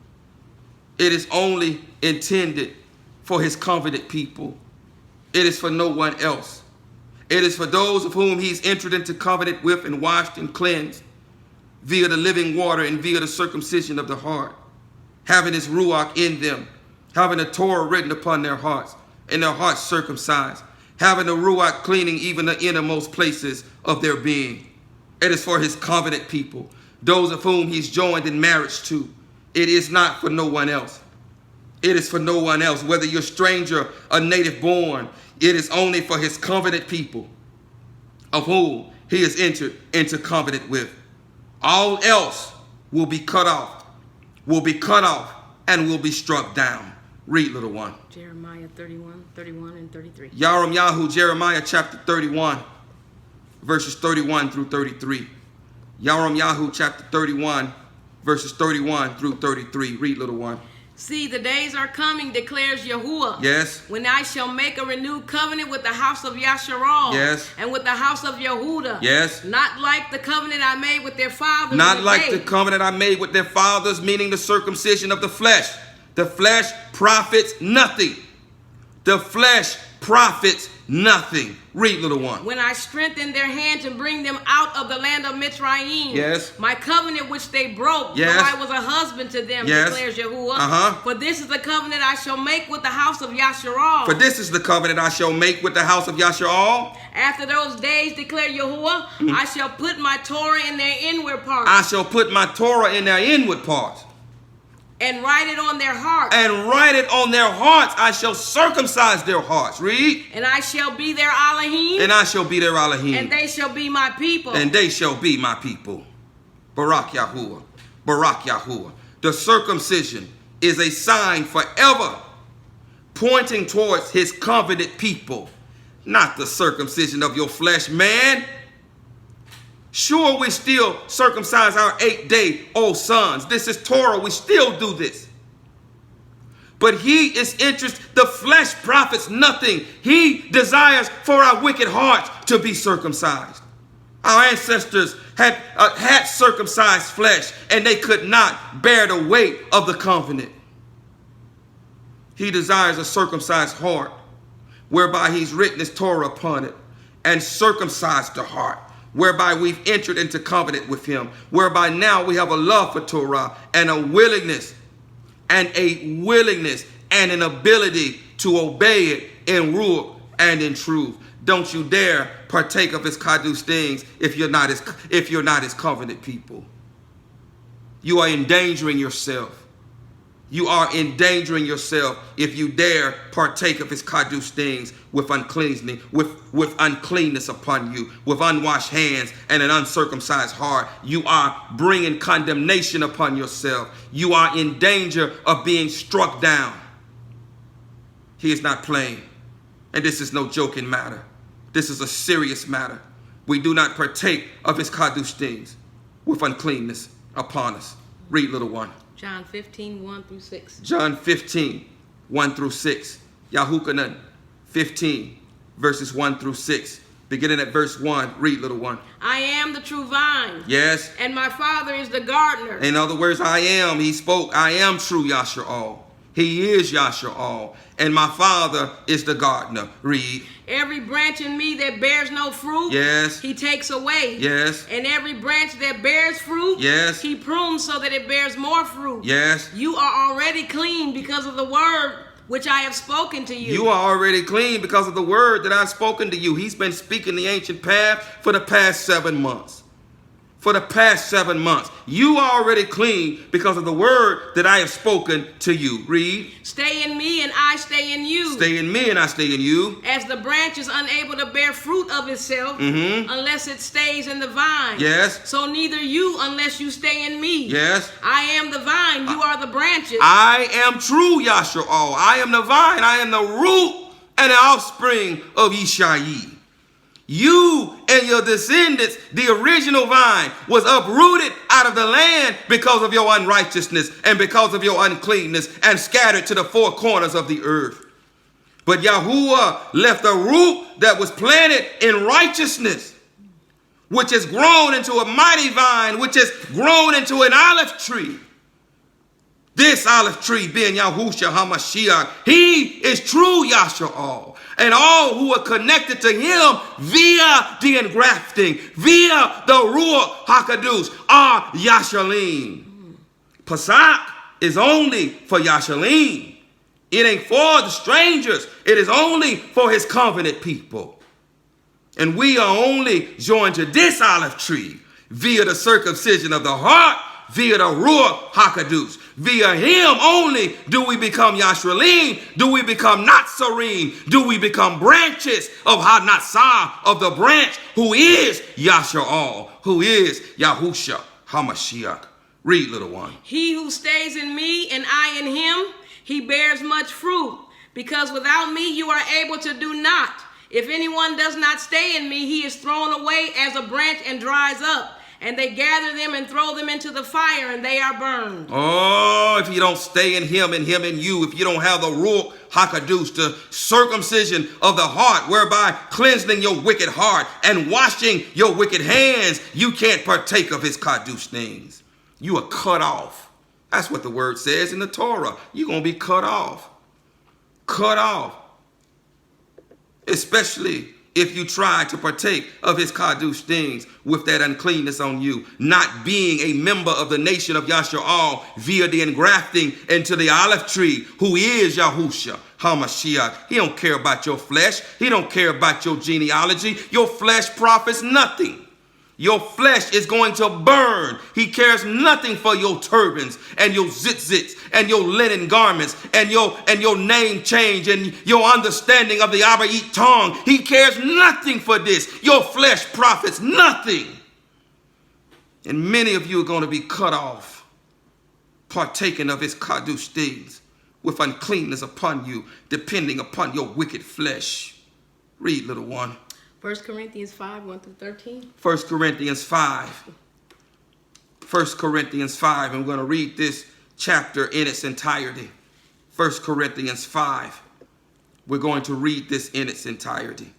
It is only intended for his covenant people. It is for no one else. It is for those of whom he's entered into covenant with and washed and cleansed via the living water and via the circumcision of the heart, having his Ruach in them, having the Torah written upon their hearts and their hearts circumcised, having the Ruach cleaning even the innermost places of their being. It is for his covenant people, those of whom he's joined in marriage to. It is not for no one else. It is for no one else. Whether you're stranger or native born, it is only for his covenant people, of whom he has entered into covenant with. All else will be cut off, and will be struck down. Read, little one. Jeremiah 31 and 33. Yahu, Jeremiah chapter 31, verses 31 through 33. Yahu chapter 31, verses 31 through 33. Read, little one. See, the days are coming, declares Yahuwah. Yes. When I shall make a renewed covenant with the house of Yasharal. Yes. And with the house of Yehuda. Yes. Not like the covenant I made with their fathers. Not like the covenant I made with their fathers, meaning the circumcision of the flesh. The flesh profits nothing. The flesh profits nothing. Read, little one. When I strengthen their hands and bring them out of the land of Mitzrayim. Yes. My covenant which they broke. Yes. Though I was a husband to them, yes. declares Yahuwah. For this is the covenant I shall make with the house of Yasharal. For this is the covenant I shall make with the house of Yasharal. After those days, declare Yahuwah, I shall put my Torah in their inward parts. I shall put my Torah in their inward parts. And write it on their hearts. And write it on their hearts. I shall circumcise their hearts. Read. And I shall be their Elohim. And I shall be their Elohim. And they shall be my people. And they shall be my people. Barak Yahuwah. Barak Yahuwah. The circumcision is a sign forever pointing towards his covenant people. Not the circumcision of your flesh, man. Sure, we still circumcise our 8-day-old sons. This is Torah. We still do this. But he is interested. The flesh profits nothing. He desires for our wicked hearts to be circumcised. Our ancestors had circumcised flesh, and they could not bear the weight of the covenant. He desires a circumcised heart, whereby he's written his Torah upon it, and circumcised the heart, whereby we've entered into covenant with him, whereby now we have a love for Torah and a willingness and an ability to obey it in ruach and in truth. Don't you dare partake of his kadush things if you're not his covenant people. You are endangering yourself. You are endangering yourself if you dare partake of his kadosh things with uncleanness upon you, with unwashed hands and an uncircumcised heart. You are bringing condemnation upon yourself. You are in danger of being struck down. He is not playing. And this is no joking matter. This is a serious matter. We do not partake of his kadosh things with uncleanness upon us. Read, little one. John 15, 1 through 6. John 15, 1 through 6. YAHUAH'S 15, verses 1 through 6. Beginning at verse 1. Read, little one. I am the true vine. Yes. And my Father is the gardener. In other words, I am. He spoke. I am true Yashar'al. He is Yashar'al. And my Father is the gardener. Read. Every branch in me that bears no fruit, yes, he takes away. Yes. And every branch that bears fruit, yes, he prunes so that it bears more fruit. Yes. You are already clean because of the word which I have spoken to you. You are already clean because of the word that I've spoken to you. He's been speaking the ancient path for the past 7 months. For the past 7 months. You are already clean because of the word that I have spoken to you. Read. Stay in me and I stay in you. Stay in me and I stay in you. As the branch is unable to bear fruit of itself unless it stays in the vine. Yes. So neither you unless you stay in me. Yes. I am the vine. You are the branches. I am true Yashar'al. I am the vine. I am the root and the offspring of Yishai. You and your descendants, the original vine, was uprooted out of the land because of your unrighteousness and because of your uncleanness and scattered to the four corners of the earth. But Yahuwah left a root that was planted in righteousness, which has grown into a mighty vine, which has grown into an olive tree. This olive tree being Yahushua HaMashiach, he is true Yashar'al. And all who are connected to him via the engrafting, via the Ruach HaKadosh, are Yashalim. Pasakh is only for Yashalim. It ain't for the strangers. It is only for his covenant people. And we are only joined to this olive tree via the circumcision of the heart, via the Ruach HaKadosh. Via him only do we become Yashralim, do we become Natsarim, do we become branches of Hanatsah, of the branch who is Yashar'al, who is Yahushua HaMashiach. Read, little one. He who stays in me and I in him, he bears much fruit, because without me you are able to do naught. If anyone does not stay in me, he is thrown away as a branch and dries up. And they gather them and throw them into the fire, and they are burned. Oh, if you don't stay in him and you, if you don't have the Ruach HaKadosh, the circumcision of the heart, whereby cleansing your wicked heart and washing your wicked hands, you can't partake of his Kadosh things. You are cut off. That's what the word says in the Torah. You're going to be cut off. Cut off. Especially if you try to partake of his Kadosh things with that uncleanness on you, not being a member of the nation of Yashar'al via the engrafting into the olive tree, who is Yahushua HaMashiach. He don't care about your flesh. He don't care about your genealogy. Your flesh profits nothing. Your flesh is going to burn. He cares nothing for your turbans and your zitzits and your linen garments and your name change and your understanding of the Abayit tongue. He cares nothing for this. Your flesh profits nothing. And many of you are going to be cut off, partaking of his Kadosh things with uncleanness upon you, depending upon your wicked flesh. Read, little one. 1 Corinthians 5, 1 through 13. 1 Corinthians 5. 1 Corinthians 5. I'm going to read this chapter in its entirety. 1 Corinthians 5. We're going to read this in its entirety.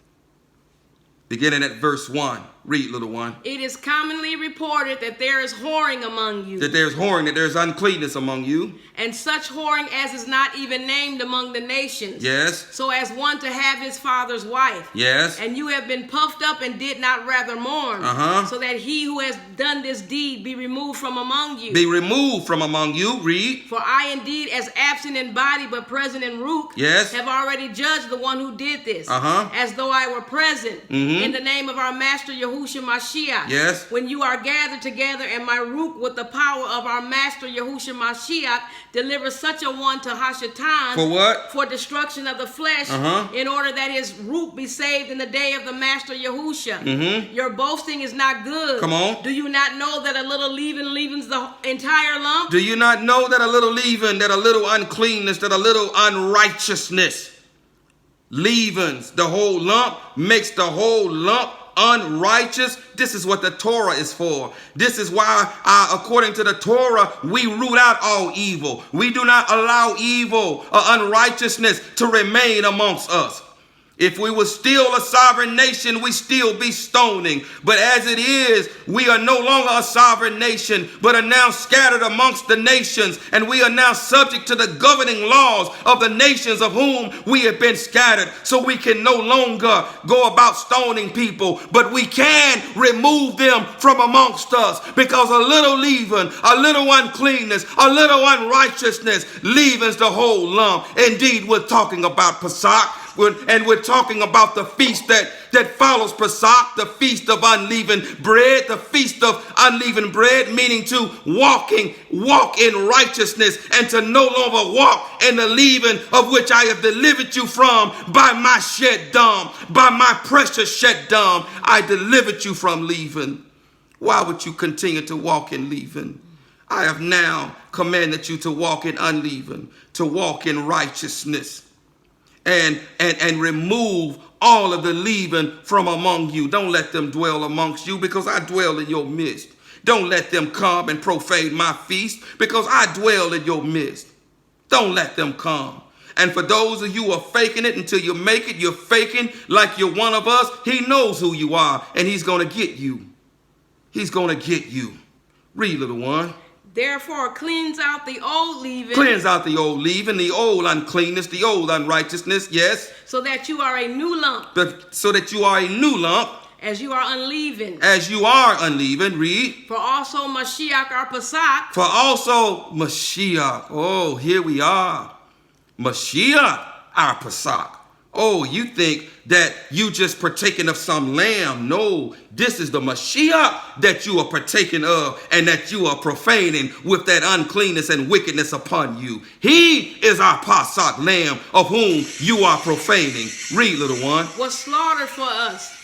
Beginning at verse 1. Read, little one. It is commonly reported that there is whoring among you. That there's whoring, that there's uncleanness among you. And such whoring as is not even named among the nations. Yes. So as one to have his father's wife. Yes. And you have been puffed up and did not rather mourn. So that he who has done this deed be removed from among you. Be removed from among you. Read. For I indeed, as absent in body but present in root, yes, have already judged the one who did this. As though I were present. in the name of our Master Yahushua Mashiach. Yes. When you are gathered together in my root with the power of our Master Yahushua Mashiach, deliver such a one to Hashatan. For what? For destruction of the flesh, in order that his root be saved in the day of the Master Yahushua. Your boasting is not good. Come on. Do you not know that a little leaven leavens the entire lump? Do you not know that a little leaven, that a little uncleanness, that a little unrighteousness leavens the whole lump, makes the whole lump unrighteous? This is what the Torah is for. This is why, according to the Torah, we root out all evil. We do not allow evil or unrighteousness to remain amongst us. If we were still a sovereign nation, we still be stoning. But as it is, we are no longer a sovereign nation, but are now scattered amongst the nations. And we are now subject to the governing laws of the nations of whom we have been scattered. So we can no longer go about stoning people, but we can remove them from amongst us. Because a little leaven, a little uncleanness, a little unrighteousness leavens the whole lump. Indeed, we're talking about Pasakh. And we're talking about the feast that follows Pasakh, the feast of unleavened bread, the feast of unleavened bread, meaning to walk in righteousness and to no longer walk in the leaven of which I have delivered you from by my shed dam, by my precious shed dam. I delivered you from leaven. Why would you continue to walk in leaven? I have now commanded you to walk in unleavened, to walk in righteousness. And remove all of the leaven from among you. Don't let them dwell amongst you, because I dwell in your midst. Don't let them come and profane my feast, because I dwell in your midst. Don't let them come. And for those of you who are faking it until you make it, you're faking like you're one of us. He knows who you are, and he's going to get you. He's going to get you. Read, little one. Therefore, cleanse out the old leaven. Cleanse out the old leaven, the old uncleanness, the old unrighteousness, yes. So that you are a new lump. So that you are a new lump. As you are unleavened. As you are unleavened, read. For also Mashiach our Pasakh. For also Mashiach. Oh, here we are. Mashiach our Pasakh. Oh, you think that you just partaking of some lamb. No, this is the Mashiach that you are partaking of and that you are profaning with that uncleanness and wickedness upon you. He is our Pasakh lamb of whom you are profaning. Read, little one. Was slaughtered for us.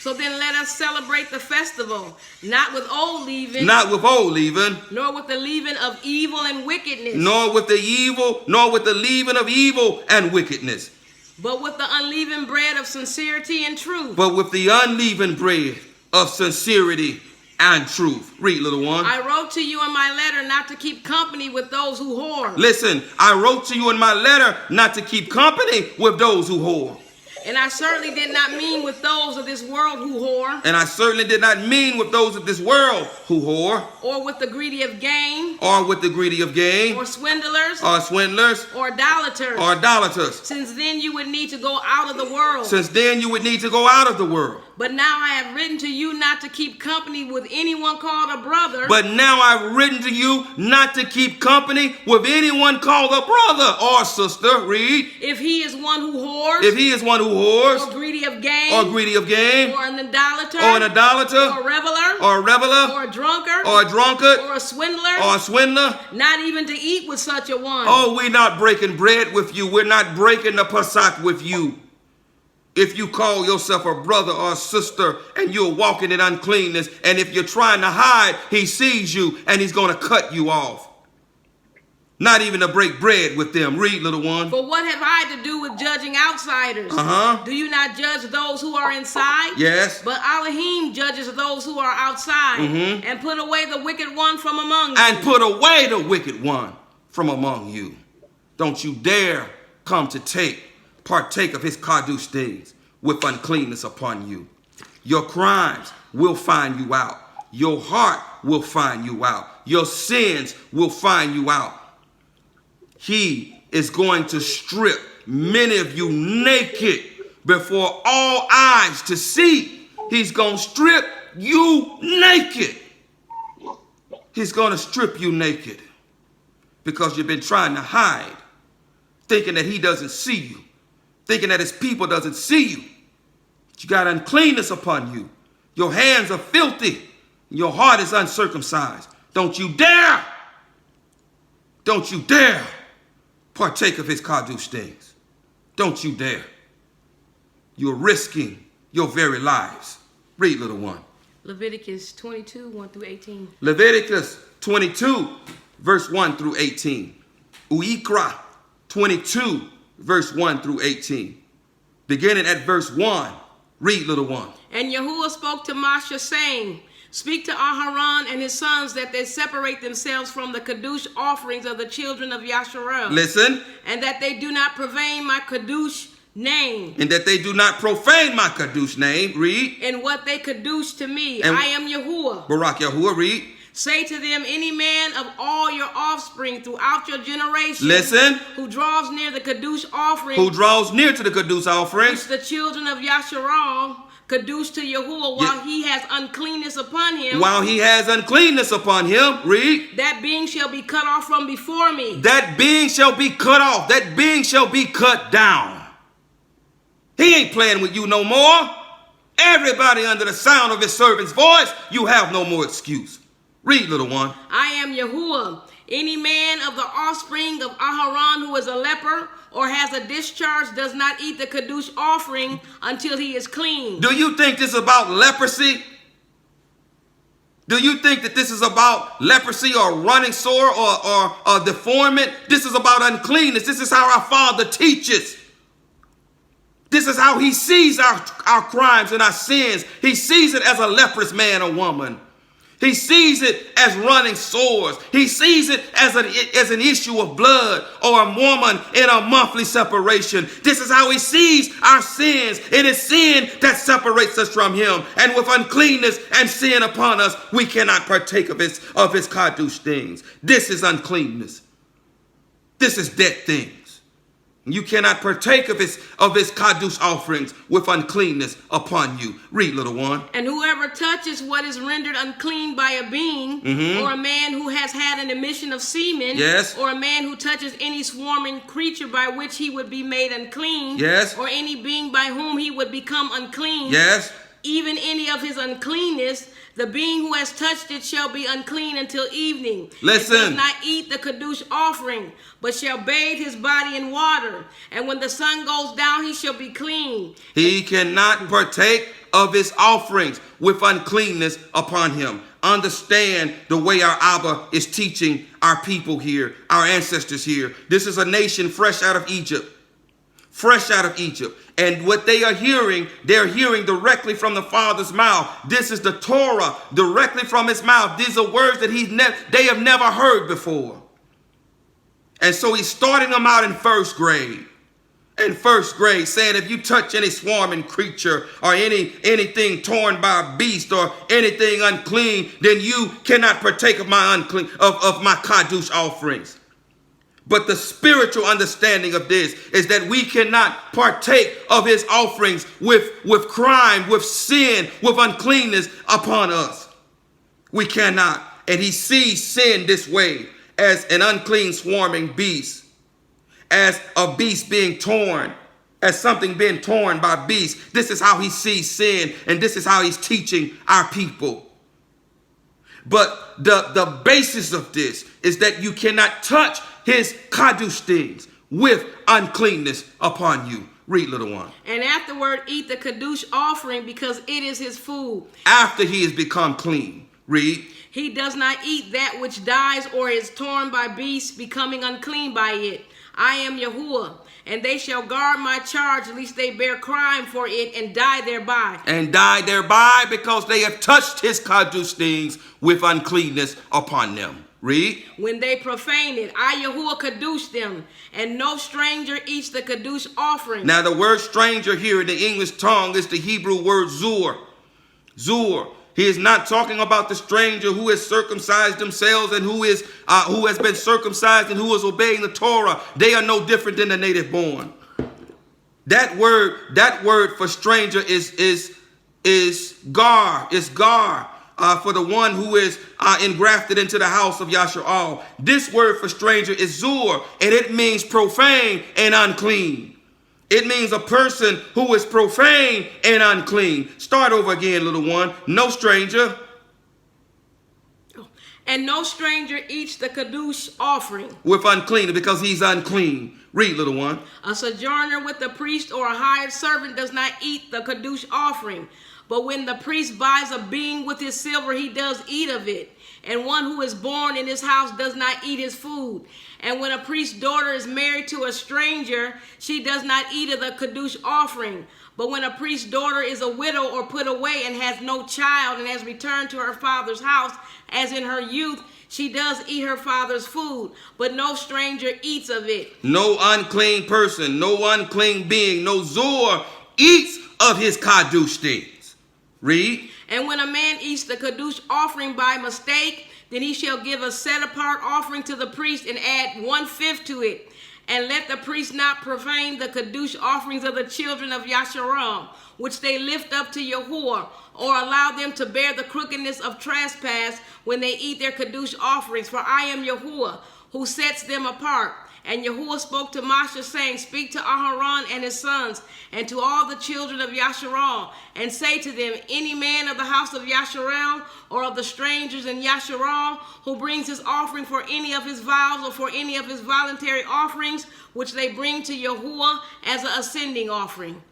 So then let us celebrate the festival, not with old leaven. Not with old leaven. Nor with the leaven of evil and wickedness. Nor with the leaven of evil and wickedness. But with the unleavened bread of sincerity and truth. But with the unleavened bread of sincerity and truth. Read, little one. I wrote to you in my letter not to keep company with those who whore. Listen, I wrote to you in my letter not to keep company with those who whore. And I certainly did not mean with those of this world who whore. And I certainly did not mean with those of this world who whore. Or with the greedy of gain. Or with the greedy of gain. Or swindlers. Or swindlers. Or idolaters. Or idolaters. Since then you would need to go out of the world. Since then you would need to go out of the world. But now I have written to you not to keep company with anyone called a brother. But now I've written to you not to keep company with anyone called a brother or sister. Read. If he is one who whores. If he is one who whores. Or greedy of gain. Or greedy of gain. Or an idolater. Or an idolater. Or a reveler. Or a reveler. Or a drunkard. Or a drunkard. Or a swindler. Or a swindler. Not even to eat with such a one. Oh, we're not breaking bread with you. We're not breaking the Pasakh with you. If you call yourself a brother or a sister and you're walking in uncleanness, and if you're trying to hide, he sees you and he's going to cut you off. Not even to break bread with them. Read, little one. For what have I to do with judging outsiders? Do you not judge those who are inside? Yes. But Elohim judges those who are outside. And put away the wicked one from among you. And put away the wicked one from among you. Don't you dare come to partake of his kadush things with uncleanness upon you. Your crimes will find you out. Your heart will find you out. Your sins will find you out. He is going to strip many of you naked before all eyes to see. He's going to strip you naked. He's going to strip you naked because you've been trying to hide, thinking that he doesn't see you, thinking that his people doesn't see you. You got uncleanness upon you. Your hands are filthy. Your heart is uncircumcised. Don't you dare partake of his kadosh things. Don't you dare. You're risking your very lives. Read, little one. Leviticus 22, 1 through 18. Leviticus 22, verse 1 through 18. Uikra 22, verse 1 through 18. Beginning at verse 1. Read, little one. And Yahuwah spoke to Moshe, saying, speak to Aharon and his sons that they separate themselves from the Kadush offerings of the children of Yasharel. Listen. And that they do not profane my Kadush name. And that they do not profane my Kadush name. Read. And what they Kadush to me. And I am Yahuwah. Barak Yahuwah. Read. Say to them, any man of all your offspring throughout your generation, listen, who draws near the Kadush offering, who draws near to the Kadush offerings, which the children of Yasharal Kadush to Yahuwah, while he has uncleanness upon him. While he has uncleanness upon him. Read. That being shall be cut off from before me. That being shall be cut off. That being shall be cut down. He ain't playing with you no more. Everybody under the sound of his servant's voice, you have no more excuse. Read, little one. I am Yahuwah. Any man of the offspring of Aharon who is a leper or has a discharge does not eat the Kadush offering until he is clean. Do you think this is about leprosy? Do you think that this is about leprosy or running sore or deformity? This is about uncleanness. This is how our Father teaches. This is how he sees our crimes and our sins. He sees it as a leprous man or woman. He sees it as running sores. He sees it as an issue of blood or a woman in a monthly separation. This is how he sees our sins. It is sin that separates us from him. And with uncleanness and sin upon us, we cannot partake of his kadosh things. This is uncleanness. This is dead things. You cannot partake of his kadosh offerings with uncleanness upon you. Read, little one. And whoever touches what is rendered unclean by a being, or a man who has had an emission of semen, yes, or a man who touches any swarming creature by which he would be made unclean, yes, or any being by whom he would become unclean, yes, even any of his uncleanness, the being who has touched it shall be unclean until evening. Listen. It does not eat the Kadush offering, but shall bathe his body in water. And when the sun goes down, he shall be clean. He cannot partake of his offerings with uncleanness upon him. Understand the way our Abba is teaching our people here, our ancestors here. This is a nation fresh out of Egypt. Fresh out of Egypt. And what they are hearing, they're hearing directly from the Father's mouth. This is the Torah directly from his mouth. These are words that they have never heard before. And so he's starting them out in first grade. In first grade, saying if you touch any swarming creature or anything torn by a beast or anything unclean, then you cannot partake of my kadosh offerings. But the spiritual understanding of this is that we cannot partake of his offerings with crime, with sin, with uncleanness upon us. We cannot. And he sees sin this way, as an unclean swarming beast, as a beast being torn, as something being torn by beasts. This is how he sees sin, and this is how he's teaching our people. But the basis of this is that you cannot touch his kadosh things with uncleanness upon you. Read, little one. And afterward eat the Kadush offering, because it is his food. After he has become clean. Read. He does not eat that which dies or is torn by beasts, becoming unclean by it. I am Yahuwah, and they shall guard my charge, lest they bear crime for it and die thereby. And die thereby, because they have touched his kadosh things with uncleanness upon them. Read. When they profane it, I, Yahuwah, kadosh them, and no stranger eats the kadosh offering. Now the word stranger here in the English tongue is the Hebrew word zur. Zur. He is not talking about the stranger who has circumcised themselves and who has been circumcised and who is obeying the Torah. They are no different than the native born. That word for stranger is gar. Is gar. For the one who is engrafted into the house of Yashar'al. This word for stranger is zur, and it means profane and unclean. It means a person who is profane and unclean. Start over again, little one. No stranger. And no stranger eats the Kadush offering. With unclean, because he's unclean. Read, little one. A sojourner with the priest or a hired servant does not eat the Kadush offering. But when the priest buys a being with his silver, he does eat of it. And one who is born in his house does not eat his food. And when a priest's daughter is married to a stranger, she does not eat of the Kadush offering. But when a priest's daughter is a widow or put away and has no child and has returned to her father's house, as in her youth, she does eat her father's food, but no stranger eats of it. No unclean person, no unclean being, no Zor eats of his Kadush things. Read. And when a man eats the Kadush offering by mistake, then he shall give a set-apart offering to the priest and add 1/5 to it. And let the priest not profane the Kadush offerings of the children of Yasharal, which they lift up to Yahuwah, or allow them to bear the crookedness of trespass when they eat their Kadush offerings. For I am Yahuwah, who sets them apart. And Yahuwah spoke to Moshe, saying, Speak to Aharon and his sons, and to all the children of Yasharal, and say to them, Any man of the house of Yasharal, or of the strangers in Yasharal, who brings his offering for any of his vows, or for any of his voluntary offerings, which they bring to Yahuwah as an ascending offering.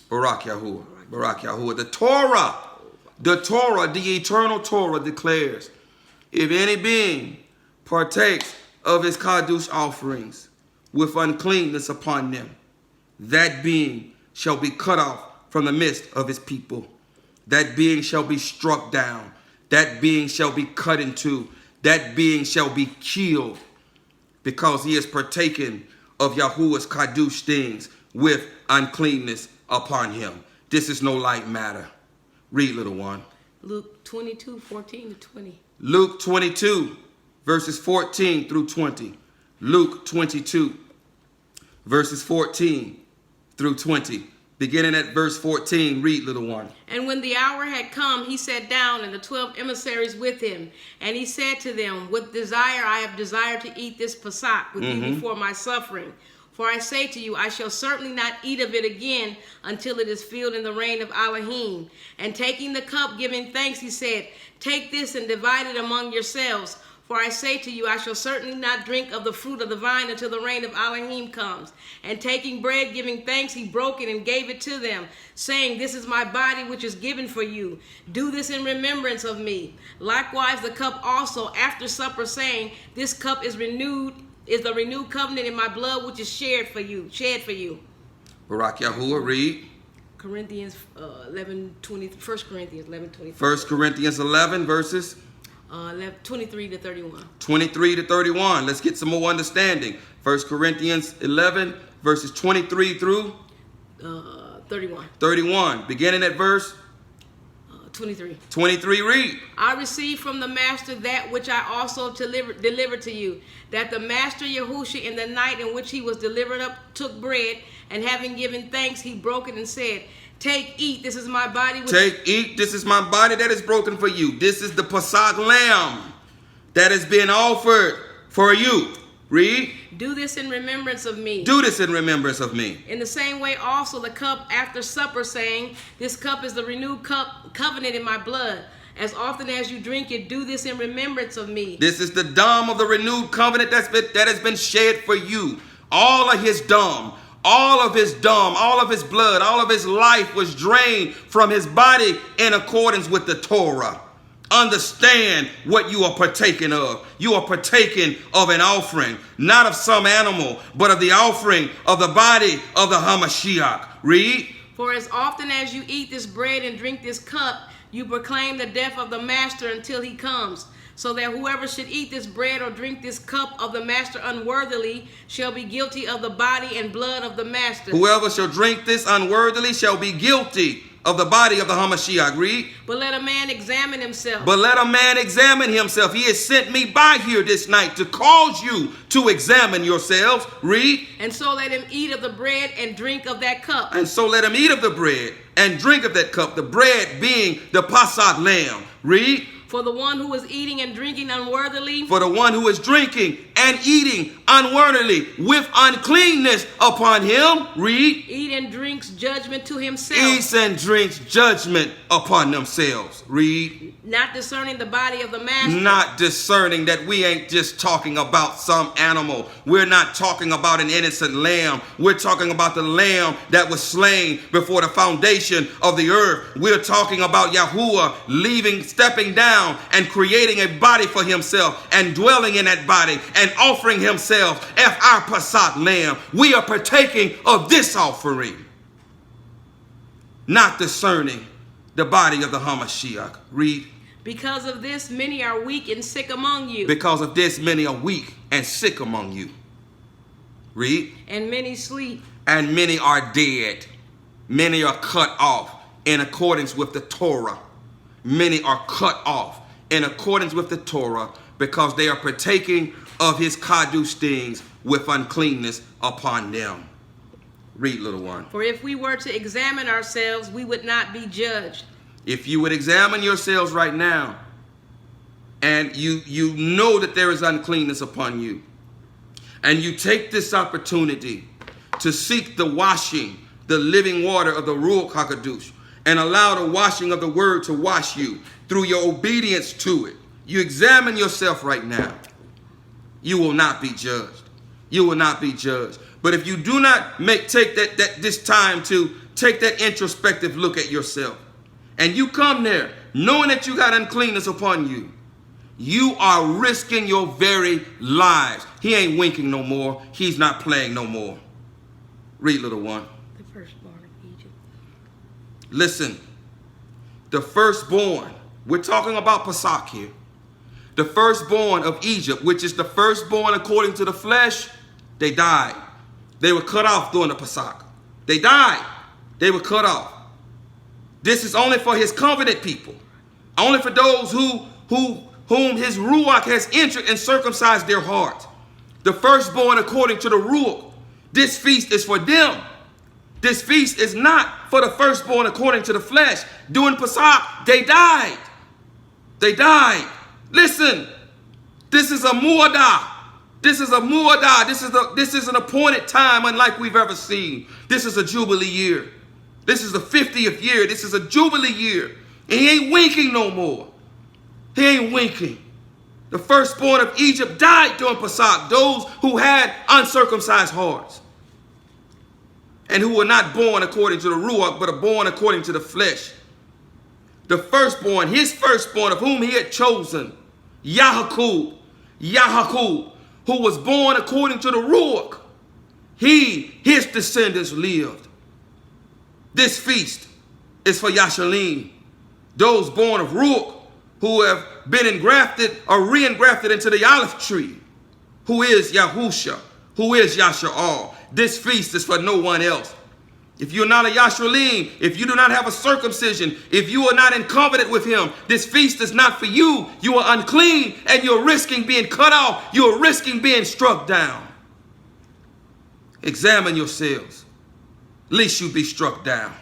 Barak Yahuwah. Barak Yahuwah. The Torah, the eternal Torah declares, if any being partakes of his Kadush offerings with uncleanness upon them, that being shall be cut off from the midst of his people. That being shall be struck down. That being shall be cut in two. That being shall be killed, because he has partaken of Yahuwah's Kadush things with uncleanness upon him. This is no light matter. Read, little one. Luke 22, 14 to 20. Luke 22, verses 14 through 20. Luke 22, verses 14 through 20. Beginning at verse 14, read, little one. And when the hour had come, he sat down, and the 12 emissaries with him. And he said to them, With desire I have desired to eat this Pasakh with you before my suffering. For I say to you, I shall certainly not eat of it again until it is filled in the reign of Elohim. And taking the cup, giving thanks, he said, Take this and divide it among yourselves. For I say to you, I shall certainly not drink of the fruit of the vine until the reign of Elohim comes. And taking bread, giving thanks, he broke it and gave it to them, saying, This is my body which is given for you. Do this in remembrance of me. Likewise the cup also after supper, saying, This cup is the renewed covenant in my blood, which is shed for you. Barak Yahuwah, read. Corinthians 11:20. 1 Corinthians 11:23. 1 Corinthians 11, verses 23 to 31. 23 to 31. Let's get some more understanding. 1 Corinthians 11, verses 23 through 31. 31. Beginning at verse 23. 23, read. I received from the master that which I also delivered to you, that the master Yahushua in the night in which he was delivered up took bread, and having given thanks, he broke it and said, Take, eat, this is my body. Take, eat, this is my body that is broken for you. This is the Pasakh lamb that has been offered for you. Read. Do this in remembrance of me. Do this in remembrance of me. In the same way also the cup after supper, saying, This cup is the renewed covenant in my blood. As often as you drink it, do this in remembrance of me. This is the dam of the renewed covenant that has been shed for you. All of his dam, all of his blood, all of his life was drained from his body in accordance with the Torah. Understand what you are partaking of. You are partaking of an offering, not of some animal, but of the offering of the body of the Hamashiach. Read. For as often as you eat this bread and drink this cup, you proclaim the death of the master until he comes. So that whoever should eat this bread or drink this cup of the master unworthily shall be guilty of the body and blood of the master. Whoever shall drink this unworthily shall be guilty of the body of the Hamashiach. Read. But let a man examine himself. But let a man examine himself. He has sent me by here this night to cause you to examine yourselves. Read. And so let him eat of the bread and drink of that cup. And so let him eat of the bread and drink of that cup. The bread being the Pasakh lamb. Read. For the one who is eating and drinking unworthily. For the one who is drinking and eating unworthily with uncleanness upon him. Read. Eat and drinks judgment to himself. Eats and drinks judgment upon themselves. Read. Not discerning the body of the master. Not discerning that we ain't just talking about some animal. We're not talking about an innocent lamb. We're talking about the lamb that was slain before the foundation of the earth. We're talking about Yahuwah stepping down and creating a body for himself and dwelling in that body and offering himself as our Pasakh lamb. We are partaking of this offering. Not discerning the body of the Hamashiach. Read. Because of this, many are weak and sick among you. Because of this, many are weak and sick among you. Read. And many sleep. And many are dead. Many are cut off in accordance with the Torah. Many are cut off in accordance with the Torah because they are partaking of his kadush things with uncleanness upon them. Read, little one. For if we were to examine ourselves, we would not be judged. If you would examine yourselves right now, and you know that there is uncleanness upon you, and you take this opportunity to seek the washing, the living water of the Ruach HaKadosh, and allow the washing of the word to wash you through your obedience to it, you examine yourself right now, you will not be judged. You will not be judged. But if you do not take this time to take that introspective look at yourself, and you come there knowing that you got uncleanness upon you, you are risking your very lives. He ain't winking no more. He's not playing no more. Read, little one. The firstborn of Egypt. Listen, the firstborn, we're talking about Pasakh here. The firstborn of Egypt, which is the firstborn according to the flesh, they died. They were cut off during the Pasakh. They died. They were cut off. This is only for his covenant people. Only for those whom his Ruach has entered and circumcised their heart. The firstborn according to the Ruach. This feast is for them. This feast is not for the firstborn according to the flesh. During Pasakh, they died. They died. Listen, this is a muadah. This is a muadah. This is an appointed time unlike we've ever seen. This is a jubilee year. This is the 50th year. This is a jubilee year. And he ain't winking no more. He ain't winking. The firstborn of Egypt died during Pasakh. Those who had uncircumcised hearts. And who were not born according to the Ruach, but are born according to the flesh. The firstborn, his firstborn of whom he had chosen, Yahuwah, who was born according to the Ruach. His descendants lived. This feast is for Yashalim, those born of Ruach, who have been engrafted or re-engrafted into the olive tree, who is Yahusha, who is Yasha'al. This feast is for no one else. If you're not a Yashalim, if you do not have a circumcision, if you are not in covenant with him, this feast is not for you. You are unclean and you're risking being cut off. You're risking being struck down. Examine yourselves, lest you be struck down.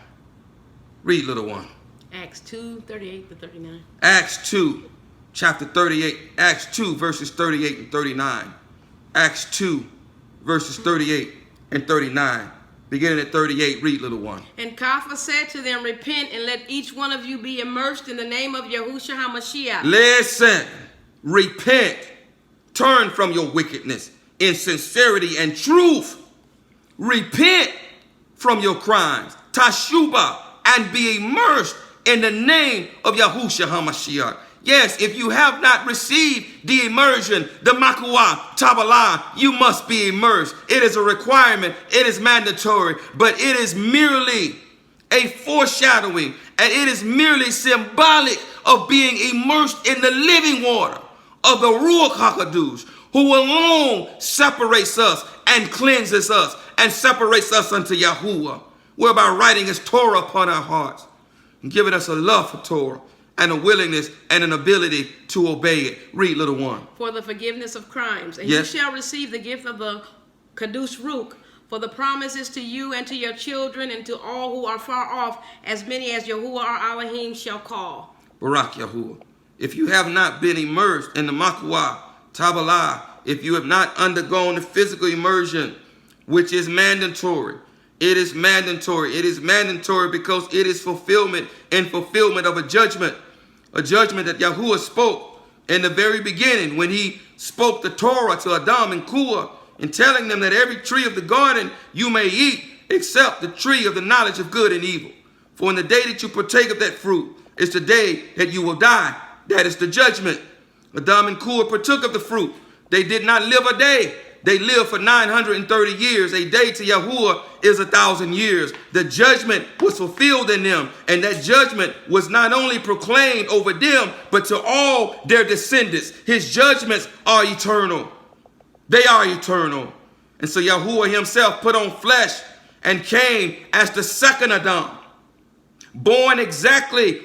Read, little one. Acts 2:38-39. Acts 2, chapter 38. Acts 2, verses 38 and 39. Acts 2, verses 38 and 39. Beginning at 38, read, little one. And Kapha said to them, repent and let each one of you be immersed in the name of Yahushua HaMashiach. Listen, repent, turn from your wickedness in sincerity and truth. Repent from your crimes, tashuba, and be immersed in the name of Yahushua HaMashiach. Yes, if you have not received the immersion, the makuah, tabalah, you must be immersed. It is a requirement. It is mandatory, but it is merely a foreshadowing, and it is merely symbolic of being immersed in the living water of the Ruach HaKadosh, who alone separates us and cleanses us and separates us unto Yahuwah, whereby writing his Torah upon our hearts and giving us a love for Torah and a willingness and an ability to obey it. Read, little one. For the forgiveness of crimes. And yes. You shall receive the gift of the Kadush Ruach, for the promises to you and to your children and to all who are far off, as many as Yahuwah our Elohim shall call. Barak Yahuwah. If you have not been immersed in the makuah, tabalah, if you have not undergone the physical immersion, which is mandatory. It is mandatory. It is mandatory because it is fulfillment of a judgment that Yahuwah spoke in the very beginning when he spoke the Torah to Adam and Kua, and telling them that every tree of the garden you may eat except the tree of the knowledge of good and evil. For in the day that you partake of that fruit is the day that you will die. That is the judgment. Adam and Kua partook of the fruit. They did not live a day. They lived for 930 years. A day to Yahuwah is 1,000 years. The judgment was fulfilled in them. And that judgment was not only proclaimed over them, but to all their descendants. His judgments are eternal. They are eternal. And so Yahuwah himself put on flesh and came as the second Adam. Born exactly,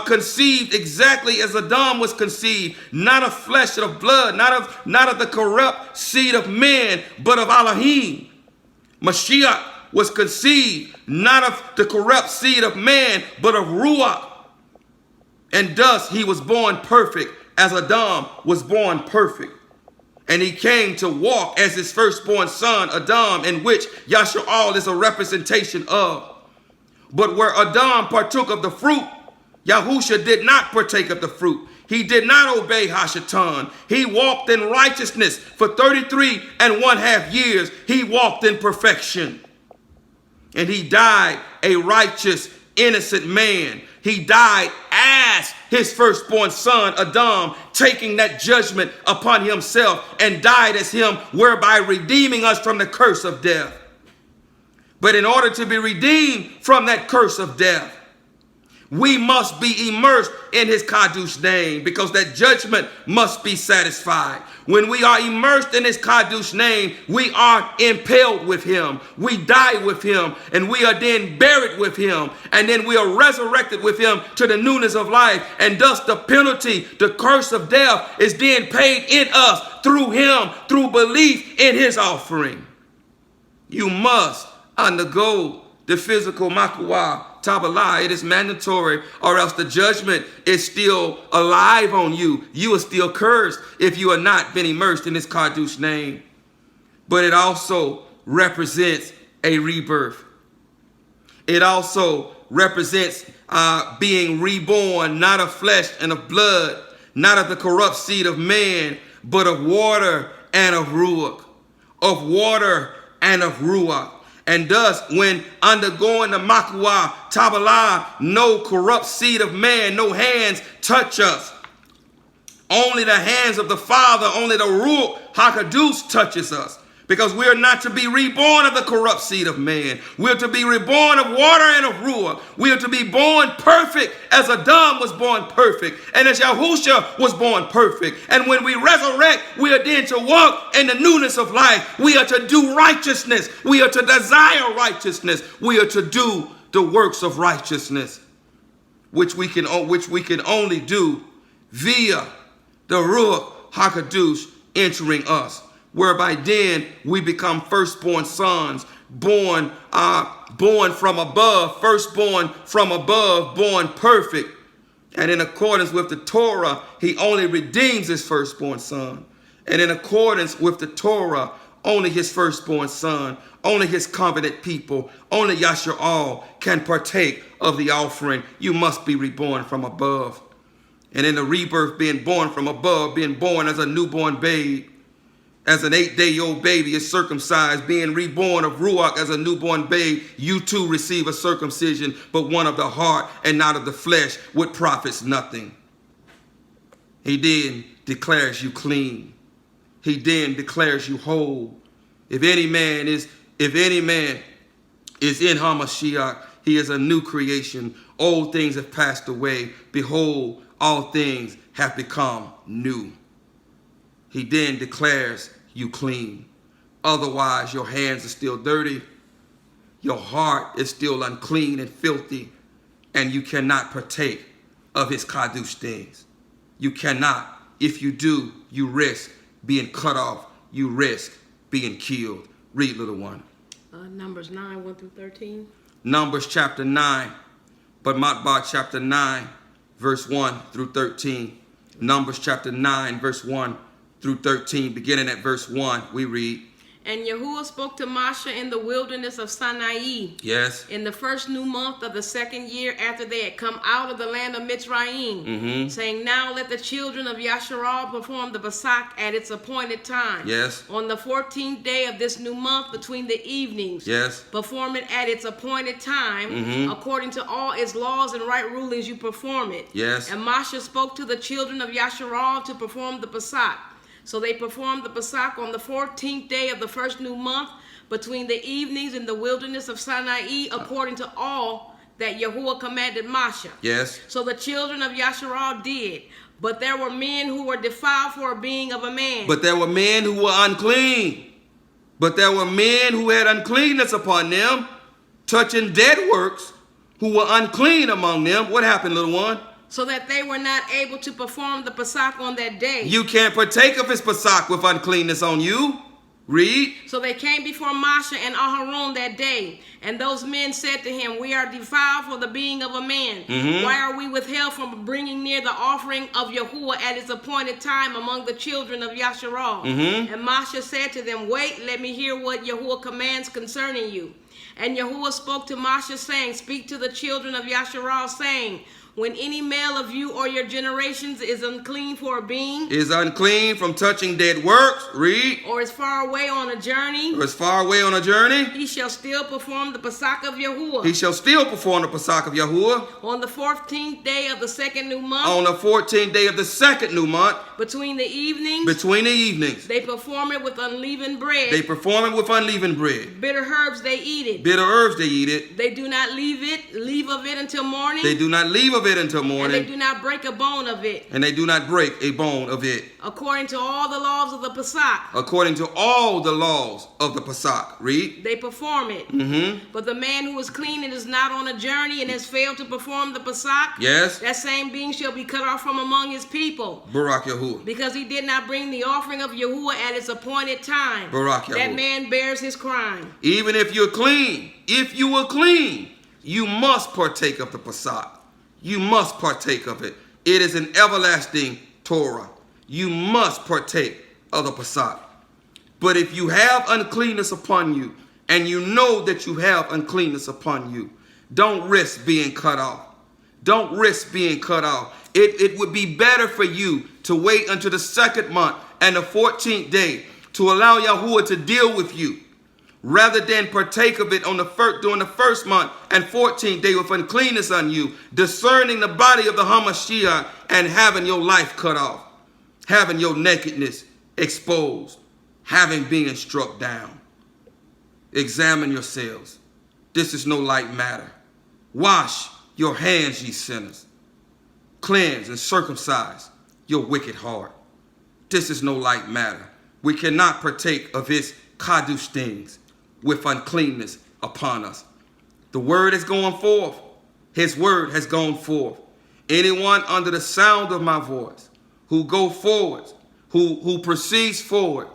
conceived exactly as Adam was conceived, not of flesh and of blood, not of the corrupt seed of man, but of Elohim. Mashiach was conceived not of the corrupt seed of man, but of Ruach. And thus he was born perfect as Adam was born perfect. And he came to walk as his firstborn son, Adam, in which Yahshua is a representation of. But where Adam partook of the fruit, Yahusha did not partake of the fruit. He did not obey Hashatan. He walked in righteousness for 33.5 years. He walked in perfection. And he died a righteous, innocent man. He died as his firstborn son, Adam, taking that judgment upon himself, and died as him, whereby redeeming us from the curse of death. But in order to be redeemed from that curse of death, we must be immersed in his Kadosh name, because that judgment must be satisfied. When we are immersed in his Kadosh name, we are impaled with him. We die with him, and we are then buried with him. And then we are resurrected with him to the newness of life. And thus the penalty, the curse of death, is then paid in us through him, through belief in his offering. You must undergo the physical makuah Tabbalah. It is mandatory, or else the judgment is still alive on you. You are still cursed if you are not been immersed in his Kadosh name. But it also represents a rebirth. It also represents being reborn, not of flesh and of blood, not of the corrupt seed of man, but of water and of ruach. Of water and of ruach. And thus, when undergoing the makuah Tabbalah, no corrupt seed of man, no hands touch us. Only the hands of the Father, only the Ruach HaKadosh touches us. Because we are not to be reborn of the corrupt seed of man. We are to be reborn of water and of Ruach. We are to be born perfect as Adam was born perfect. And as Yahusha was born perfect. And when we resurrect, we are then to walk in the newness of life. We are to do righteousness. We are to desire righteousness. We are to do the works of righteousness, which we can only do via the Ruach HaKadosh entering us. Whereby then we become firstborn sons, born from above, firstborn from above, born perfect. And in accordance with the Torah, he only redeems his firstborn son. And in accordance with the Torah, only his firstborn son, only his covenant people, only Yahshua can partake of the offering. You must be reborn from above. And in the rebirth, being born from above, being born as a newborn babe, as an 8-day-old baby is circumcised, being reborn of Ruach as a newborn babe, you too receive a circumcision, but one of the heart and not of the flesh, which profits nothing. He then declares you clean. He then declares you whole. If any man is in HaMashiach, he is a new creation. Old things have passed away. Behold, all things have become new. He then declares you clean. Otherwise, your hands are still dirty. Your heart is still unclean and filthy. And you cannot partake of his Kadosh things. You cannot. If you do, you risk being cut off. You risk being killed. Read, little one. Numbers 9, 1 through 13. Numbers chapter 9. But Matbah chapter 9, verse 1 through 13. Numbers chapter 9, verse 1 through 13, beginning at verse 1, we read, And Yahuwah spoke to Moshe in the wilderness of Sinai. Yes. In the first new month of the second year after they had come out of the land of Mitzrayim, saying, Now let the children of Yasharal perform the Pasakh at its appointed time. Yes. On the 14th day of this new month between the evenings. Yes. Perform it at its appointed time. According to all its laws and right rulings, you perform it. Yes. And Moshe spoke to the children of Yasharal to perform the Pasakh. So they performed the Pasakh on the 14th day of the first new month between the evenings in the wilderness of Sinai, according to all that Yahuwah commanded Moshe. Yes. So the children of Yasharal did. But there were men who were defiled for a being of a man. But there were men who were unclean. But there were men who had uncleanness upon them, touching dead works, who were unclean among them. What happened, little one? So that they were not able to perform the Pasakh on that day. You can't partake of his Pasakh with uncleanness on you. Read. So they came before Moshe and Aharon that day, and those men said to him, We are defiled for the being of a man. Why are we withheld from bringing near the offering of Yahuwah at its appointed time among the children of Yasharal? And Moshe said to them, Wait, let me hear what Yahuwah commands concerning you. And Yahuwah spoke to Moshe, saying, Speak to the children of Yasharal, saying, When any male of you or your generations is unclean for a being, Is unclean from touching dead works. Read. or is far away on a journey, Or is far away on a journey. he shall still perform the Pasakh of Yahuwah. He shall still perform the Pasakh of Yahuwah On the 14th day of the second new month, on the 14th day of the second new month, between the evenings, between the evenings. they perform it with unleavened bread. They perform it with unleavened bread. Bitter herbs they eat it. Bitter herbs they eat it. They do not leave of it until morning. They do not leave of it until and they morning. do not break a bone of it. And they do not break a bone of it. According to all the laws of the Pasakh, According to all the laws of the Pasakh. Read. they perform it. But the man who is clean and is not on a journey and has failed to perform the Pasakh, Yes. that same being shall be cut off from among his people. Barak Yahuwah. Because he did not bring the offering of Yahuwah at its appointed time. Barak That Yahuwah. man bears his crime. Even if you're clean, if you were clean, you must partake of the Pasakh. You must partake of it. It is an everlasting Torah. You must partake of the Pasakh. But if you have uncleanness upon you, and you know that you have uncleanness upon you, don't risk being cut off. Don't risk being cut off. It would be better for you to wait until the second month and the 14th day to allow Yahuwah to deal with you, rather than partake of it on during the first month and 14th day with uncleanness on you, discerning the body of the Hamashiach and having your life cut off, having your nakedness exposed, having been struck down. Examine yourselves. This is no light matter. Wash your hands, ye sinners. Cleanse and circumcise your wicked heart. This is no light matter. We cannot partake of his kadush things with uncleanness upon us. The word is going forth. His word has gone forth. Anyone under the sound of my voice who go forward, who proceeds forward,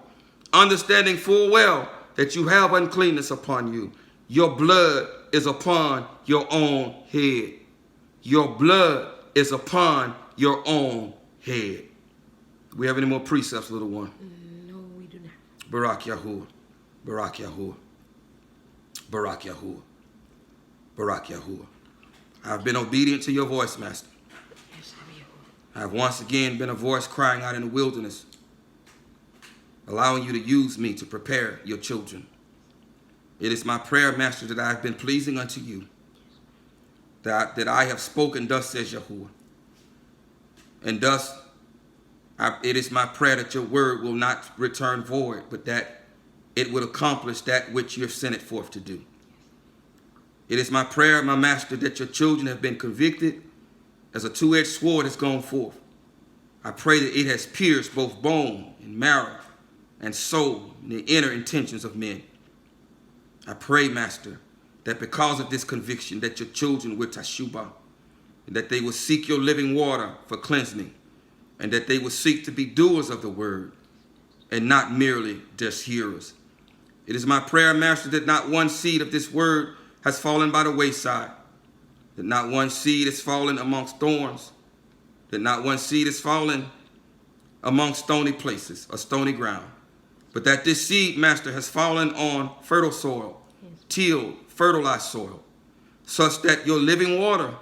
understanding full well that you have uncleanness upon you, your blood is upon your own head. Your blood is upon your own head. Do we have any more precepts, little one? No, we do not. Barak Yahuwah. Barak Yahuwah. Barak Yahuwah. Barak Yahuwah. I have been obedient to your voice, Master. Yes, Yahuwah. I have once again been a voice crying out in the wilderness, allowing you to use me to prepare your children. It is my prayer, Master, that I have been pleasing unto you, that I have spoken, thus says Yahuwah. And thus, it is my prayer that your word will not return void, but that it will accomplish that which you have sent it forth to do. It is my prayer, my Master, that your children have been convicted as a two-edged sword has gone forth. I pray that it has pierced both bone and marrow and soul and the inner intentions of men. I pray, Master, that because of this conviction, that your children will tashubah, and that they will seek your living water for cleansing, and that they will seek to be doers of the word and not merely just hearers. It is my prayer, Master, that not one seed of this word has fallen by the wayside, that not one seed has fallen amongst thorns, that not one seed has fallen among stony places, or stony ground, but that this seed, Master, has fallen on fertile soil, tilled, fertilized soil, such that your living water,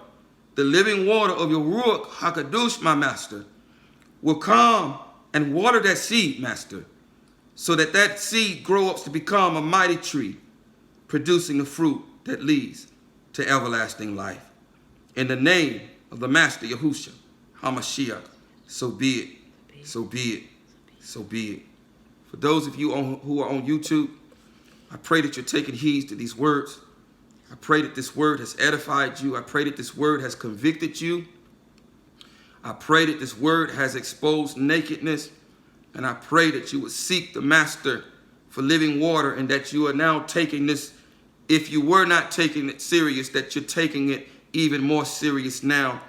the living water of your Ruach HaKadosh, my Master, will come and water that seed, Master, so that that seed grow up to become a mighty tree, producing the fruit that leads to everlasting life. In the name of the Master Yahushua HaMashiach, so be it, so be it, so be it. For those of you who are on YouTube, I pray that you're taking heed to these words. I pray that this word has edified you. I pray that this word has convicted you. I pray that this word has exposed nakedness. And I pray that you would seek the Master for living water, and that you are now taking this, if you were not taking it serious, that you're taking it even more serious now,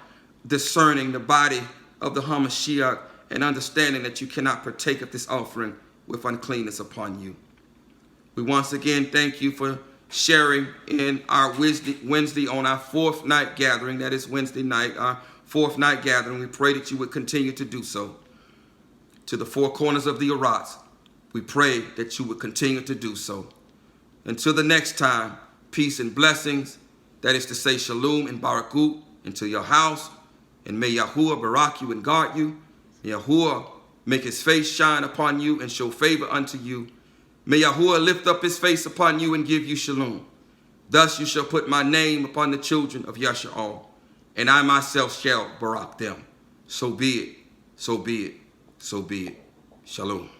discerning the body of the HaMashiach and understanding that you cannot partake of this offering with uncleanness upon you. We once again thank you for sharing in our Wednesday on our fourth night gathering. That is Wednesday night, our fourth night gathering. We pray that you would continue to do so. To the four corners of the YAHUAH'S, we pray that you would continue to do so. Until the next time, peace and blessings. That is to say, shalom and barakut into your house. And may Yahuwah barak you and guard you. May Yahuwah make his face shine upon you and show favor unto you. May Yahuwah lift up his face upon you and give you shalom. Thus you shall put my name upon the children of Yasha'al, and I myself shall barak them. So be it, so be it, so be it. Shalom.